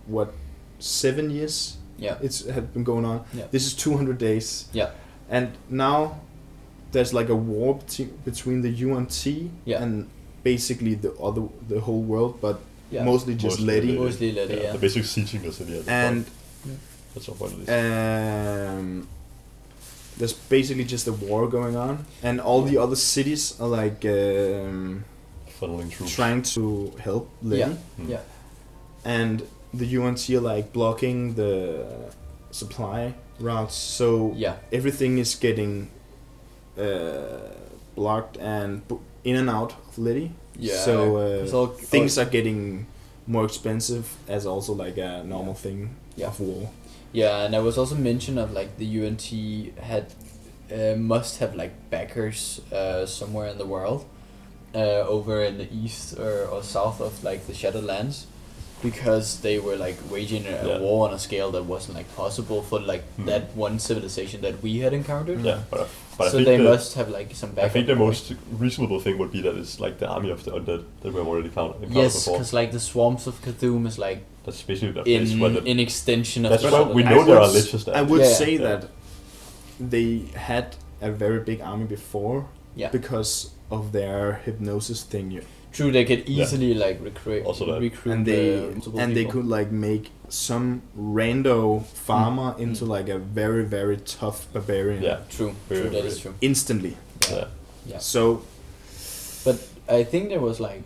Speaker 1: what, 7 years
Speaker 4: Yeah.
Speaker 1: it's had been going on.
Speaker 4: Yeah.
Speaker 1: This is 200 days.
Speaker 4: Yeah.
Speaker 1: And now there's like a war between the UNT
Speaker 4: Yeah.
Speaker 1: and basically the whole world, but
Speaker 4: Yeah.
Speaker 1: mostly just
Speaker 3: Mostly
Speaker 1: Letty.
Speaker 4: Mostly Letty, yeah.
Speaker 3: They're basically sieging the city at this
Speaker 1: And
Speaker 3: point. That's what it is.
Speaker 1: there's basically just a war going on, and all the other cities are like
Speaker 3: Funneling troops.
Speaker 1: trying to help Letty.
Speaker 4: Yeah. Yeah.
Speaker 1: And the UNT are like blocking the supply routes, so
Speaker 4: Yeah.
Speaker 1: everything is getting blocked and in and out of Letty.
Speaker 4: Yeah.
Speaker 1: So
Speaker 4: It's all-
Speaker 1: things are getting more expensive as also like a normal thing
Speaker 4: Yeah.
Speaker 1: of war.
Speaker 4: Yeah, and there was also mention of like the UNT had must have like backers somewhere in the world, over in the east or south of like the Shadowlands, because they were like waging a war on a scale that wasn't like possible for like that one civilization that we had encountered.
Speaker 3: Yeah, but I
Speaker 4: So
Speaker 3: think
Speaker 4: they must have like some backup.
Speaker 3: I think the most reasonable thing would be that it's like the army of the undead that we have already encountered
Speaker 4: Yes,
Speaker 3: before.
Speaker 4: because like the swarms of Cthulhu is like
Speaker 3: That's basically the place where the
Speaker 4: in extension of
Speaker 3: that's
Speaker 4: the
Speaker 3: why we
Speaker 4: Shadowlands.
Speaker 3: know there are
Speaker 1: would-
Speaker 3: liches there.
Speaker 1: I would
Speaker 4: Yeah.
Speaker 1: say
Speaker 3: Yeah.
Speaker 1: that they had a very big army before,
Speaker 4: Yeah.
Speaker 1: because of their hypnosis thing.
Speaker 4: True, they could easily like recruit
Speaker 1: And they
Speaker 4: multiple
Speaker 1: and they
Speaker 4: people.
Speaker 1: could like make some rando farmer into like a very, very tough barbarian
Speaker 3: Yeah,
Speaker 4: True,
Speaker 3: Very,
Speaker 4: true, that
Speaker 3: very-
Speaker 4: is true.
Speaker 1: instantly.
Speaker 3: yeah.
Speaker 4: Yeah.
Speaker 1: So
Speaker 4: But I think there was like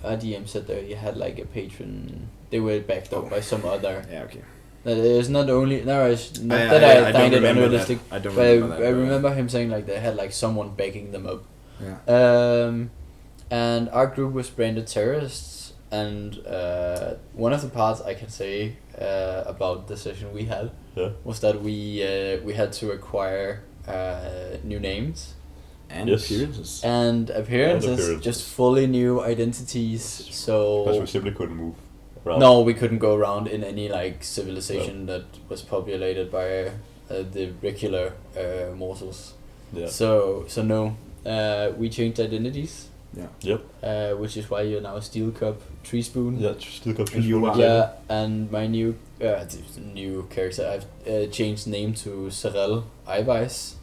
Speaker 4: RDM said that you had like a patron. They were backed up by some other.
Speaker 1: yeah, okay.
Speaker 4: That is not only not that
Speaker 1: don't
Speaker 4: I find it
Speaker 1: remember
Speaker 4: unrealistic,
Speaker 1: that. I don't
Speaker 4: but
Speaker 1: remember that.
Speaker 4: I remember him saying like they had like someone backing them up.
Speaker 1: Yeah.
Speaker 4: And our group was branded terrorists, and one of the parts I can say about the session we had was that we had to acquire new names
Speaker 1: And
Speaker 3: Yes.
Speaker 1: appearances.
Speaker 4: and appearances, just fully new identities. So
Speaker 3: Because we simply couldn't move around.
Speaker 4: no, we couldn't go around in any like civilization that was populated by the regular mortals.
Speaker 3: Yeah.
Speaker 4: So no, we changed identities.
Speaker 3: Yep.
Speaker 4: Which is why you're now a steel cup tree spoon.
Speaker 3: Yeah, still got
Speaker 1: And you are-
Speaker 4: Yeah, and my new character, I've changed name to Sorel Eiweiß.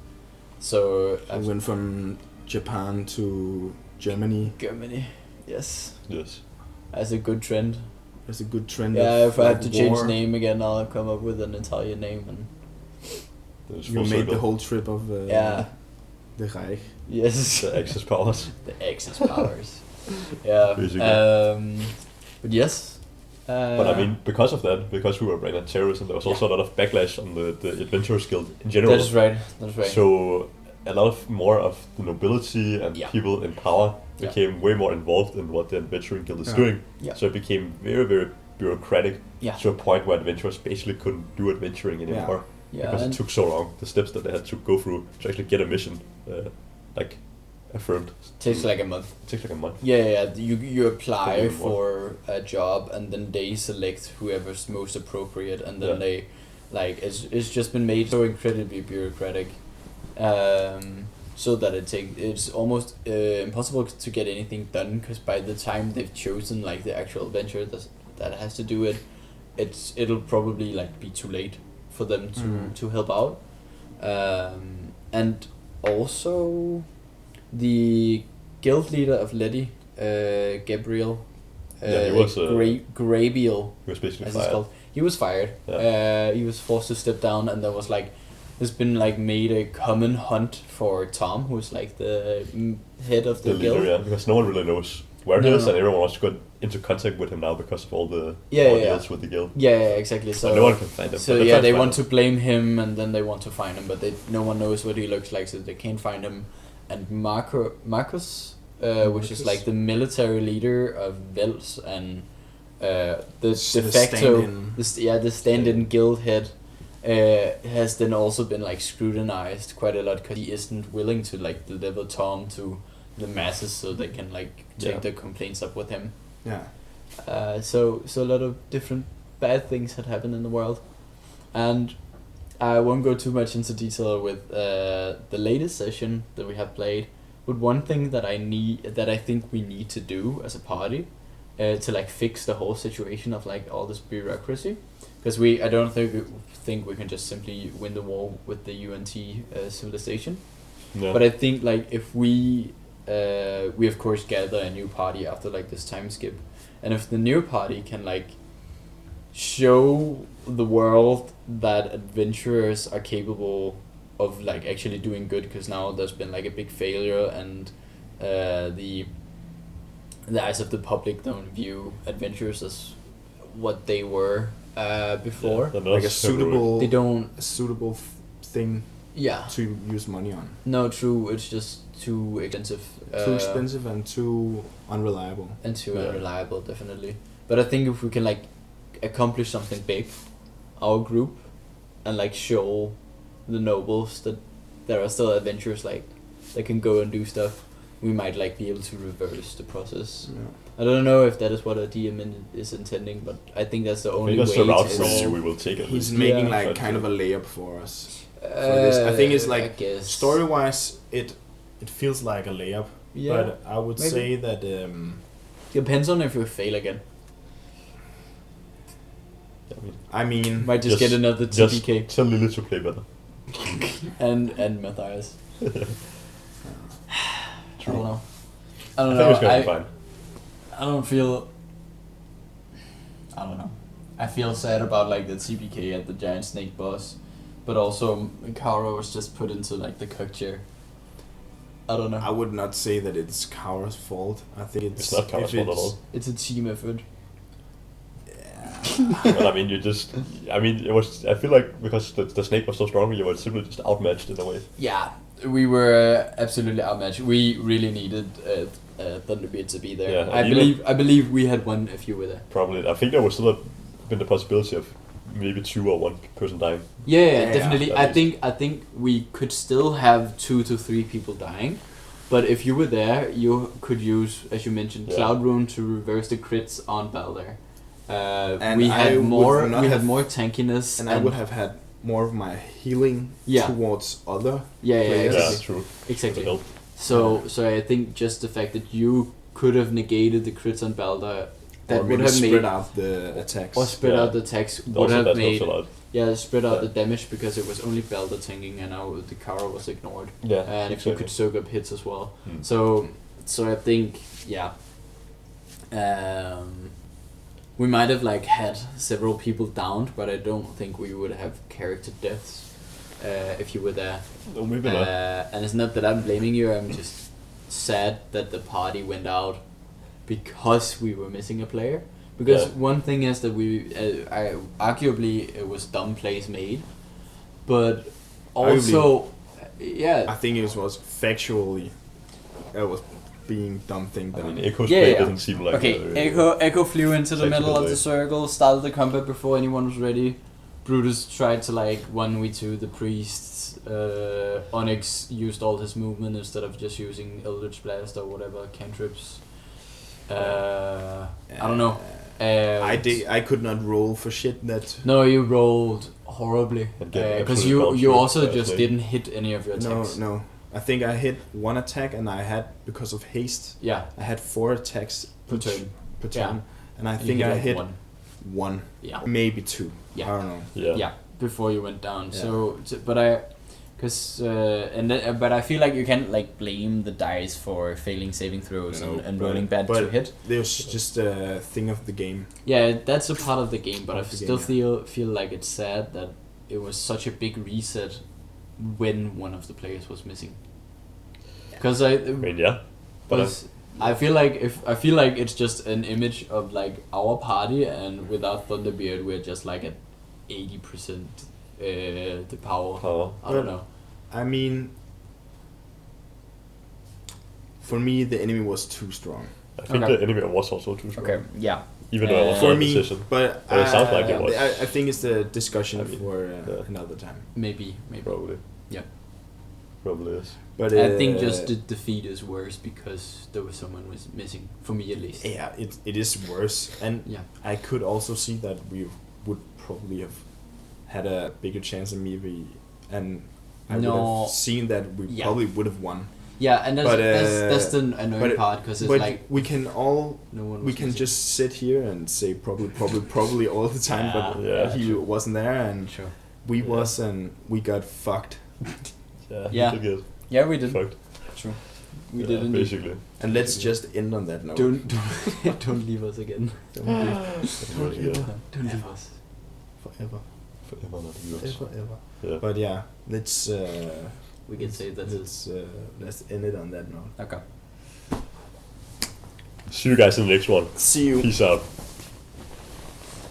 Speaker 4: So
Speaker 1: I went from Japan to Germany.
Speaker 4: Germany, yes,
Speaker 3: Yes.
Speaker 4: as a good trend.
Speaker 1: There's a good trend.
Speaker 4: Yeah,
Speaker 1: of,
Speaker 4: if I have to change
Speaker 1: war.
Speaker 4: name again, I'll come up with an Italian name and
Speaker 3: It was
Speaker 1: You
Speaker 3: full
Speaker 1: made
Speaker 3: circle.
Speaker 1: the whole trip of
Speaker 4: yeah,
Speaker 1: the Reich.
Speaker 4: yes,
Speaker 3: The Axis powers.
Speaker 4: the Axis powers. Yeah,
Speaker 3: Basically.
Speaker 4: but yes.
Speaker 3: But I mean, because of that, because we were branded terrorism, there was also a lot of backlash on the Adventurers Guild in general.
Speaker 4: That is right. That's right.
Speaker 3: So a lot of more of the nobility and people in power became way more involved in what the Adventuring Guild is doing.
Speaker 4: Yeah.
Speaker 3: So it became very, very bureaucratic
Speaker 4: Yeah.
Speaker 3: to a point where adventurers basically couldn't do adventuring anymore because it
Speaker 4: and
Speaker 3: took so long. The steps that they had to go through to actually get a mission, like affirmed,
Speaker 4: takes like a month.
Speaker 3: it takes like a month.
Speaker 4: Yeah. You apply
Speaker 3: Probably
Speaker 4: for a job, and then they select whoever's most appropriate, and then
Speaker 3: Yeah.
Speaker 4: they, like, it's just been made so incredibly bureaucratic, so that it's almost impossible to get anything done, because by the time they've chosen like the actual adventure that has to do it, it'll probably like be too late for them to help out, and also the guild leader of Letty, Gabriel.
Speaker 3: He was
Speaker 4: Grabiel.
Speaker 3: He was basically
Speaker 4: as
Speaker 3: fired.
Speaker 4: it's called. He was fired.
Speaker 3: Yeah.
Speaker 4: He was forced to step down, and there was like, there's been like made a common hunt for Tom, who's like the head of the guild.
Speaker 3: Leader, yeah, because no one really knows where he is, and everyone wants to get into contact with him now because of all the deals with the guild.
Speaker 4: Yeah, exactly. So
Speaker 3: no one can find him.
Speaker 4: So yeah, they want to blame him, and then they want to find him, but no one knows what he looks like, so they can't find him. And Marcus, which is like the military leader of Vels and the de facto, the stand-in guild head, has then also been like scrutinized quite a lot because he isn't willing to like deliver Tom to the masses so they can like take the complaints up with him.
Speaker 1: Yeah.
Speaker 4: So a lot of different bad things had happened in the world, and I won't go too much into detail with the latest session that we have played. But one thing that I think we need to do as a party, to like fix the whole situation of like all this bureaucracy, because I don't think we can just simply win the war with the UNT civilization.
Speaker 3: No.
Speaker 4: But I think like if we of course gather a new party after like this time skip, and if the new party can like show the world that adventurers are capable of like actually doing good, because now there's been like a big failure, and the eyes of the public don't view adventurers as what they were before.
Speaker 1: Like a suitable, thing to use money on.
Speaker 4: No, true. It's just too expensive.
Speaker 1: Too expensive and too unreliable.
Speaker 4: Unreliable, definitely. But I think if we can like accomplish something big, our group, and like show the nobles that there are still adventurers like that can go and do stuff, we might like be able to reverse the process.
Speaker 1: Yeah.
Speaker 4: I don't know if that is what a DM is intending, but I think that's the only way.
Speaker 3: That's the route we will take it.
Speaker 1: He's making like kind of a layup for us. For this. I think it's like story wise, it feels like a layup. Yeah, but I would say that
Speaker 4: depends on if we fail again.
Speaker 1: I mean,
Speaker 4: might just get another TPK.
Speaker 3: Just tell Lily to play better.
Speaker 4: and Matthias. I don't know. I don't
Speaker 3: think
Speaker 4: know.
Speaker 3: it's gonna be fine.
Speaker 4: I don't know. I feel sad about like the TPK and the giant snake boss, but also Kara was just put into like the cook chair. I don't know.
Speaker 1: I would not say that it's Kara's fault. I think it's
Speaker 3: not Kara's fault at all.
Speaker 4: It's a team effort.
Speaker 3: Well, I mean, it was. I feel like because the snake was so strong, you were simply just outmatched in a way.
Speaker 4: Yeah, we were absolutely outmatched. We really needed Thunderbeard to be there. Yeah, I believe we had won if you were there.
Speaker 3: Probably. I think there would still have been the possibility of maybe 2 or 1 person dying.
Speaker 4: Yeah, definitely. I think we could still have 2 to 3 people dying, but if you were there, you could use, as you mentioned, Cloud Rune to reverse the crits on Balder. And we had more tankiness,
Speaker 1: and I would have had more of my healing towards other players.
Speaker 3: Yeah, true.
Speaker 4: Exactly. So I think just the fact that you could have negated the crits on Balder, that would have
Speaker 1: spread out the attacks.
Speaker 4: Or spread out the attacks would have made spread out the damage, because it was only Balder tanking and now the Kara was ignored.
Speaker 3: Yeah.
Speaker 4: And if you could soak up hits as well. So I think we might have like had several people downed, but I don't think we would have character deaths if you were there.
Speaker 3: No, maybe not.
Speaker 4: And it's not that I'm blaming you, I'm just sad that the party went out because we were missing a player. Because one thing is that arguably it was dumb plays made, but also,
Speaker 1: I think it was factually, it was being dumb thing done.
Speaker 3: I mean, Echo's play doesn't seem like
Speaker 4: Echo flew into the middle of the circle, started the combat before anyone was ready. Brutus tried to like 1v2 the priests. Onyx used all his movement instead of just using Eldritch Blast or whatever cantrips. I don't know.
Speaker 1: I could not roll for shit that.
Speaker 4: No, you rolled horribly because you also just didn't hit any of your attacks.
Speaker 1: No. I think I hit 1 attack, and I had, because of haste.
Speaker 4: Yeah.
Speaker 1: I had 4 attacks per turn, and I think I hit one. Yeah. Maybe 2.
Speaker 4: Yeah.
Speaker 1: I don't know.
Speaker 4: Yeah. Before you went down. Yeah. So but Cause but I feel like you can't like blame the dice for failing saving throws and rolling bad to hit.
Speaker 1: There's just a thing of the game.
Speaker 4: Yeah, that's a part of the game, but I still
Speaker 1: game,
Speaker 4: feel like it's sad that it was such a big reset when one of the players was missing. Because I
Speaker 3: mean, yeah, but
Speaker 4: I feel like it's just an image of like our party, and without Thunderbeard we're just like at 80% the power. I don't know.
Speaker 1: I mean, for me, the enemy was too strong.
Speaker 3: I think the enemy was also too strong.
Speaker 4: Okay, yeah.
Speaker 3: Even though I was
Speaker 1: for
Speaker 3: in
Speaker 1: me,
Speaker 3: position.
Speaker 1: but
Speaker 3: it sounds like it was.
Speaker 1: I think it's the discussion for another time.
Speaker 4: Maybe.
Speaker 3: Probably.
Speaker 4: Yeah.
Speaker 3: Probably is.
Speaker 1: But
Speaker 4: I think just the defeat is worse because there was someone was missing, for me at least.
Speaker 1: Yeah, it is worse, and I could also see that we would probably have had a bigger chance than me, and I would have seen that we probably would have won.
Speaker 4: Yeah, and that's the annoying part, because it's like
Speaker 1: we can just sit here and say probably all the time, but he wasn't there, and we was, and we got fucked.
Speaker 4: Yeah, we did.
Speaker 3: Fucked.
Speaker 4: True. We did
Speaker 3: basically.
Speaker 1: And let's just end on that note.
Speaker 4: Don't leave us again. Don't leave us.
Speaker 1: Forever.
Speaker 3: Forever not leave us.
Speaker 1: Forever.
Speaker 3: Yeah.
Speaker 1: But yeah, let's.
Speaker 4: We can say that.
Speaker 1: Let's end it on that note.
Speaker 4: Okay.
Speaker 3: See you guys in the next one.
Speaker 1: See you.
Speaker 3: Peace out.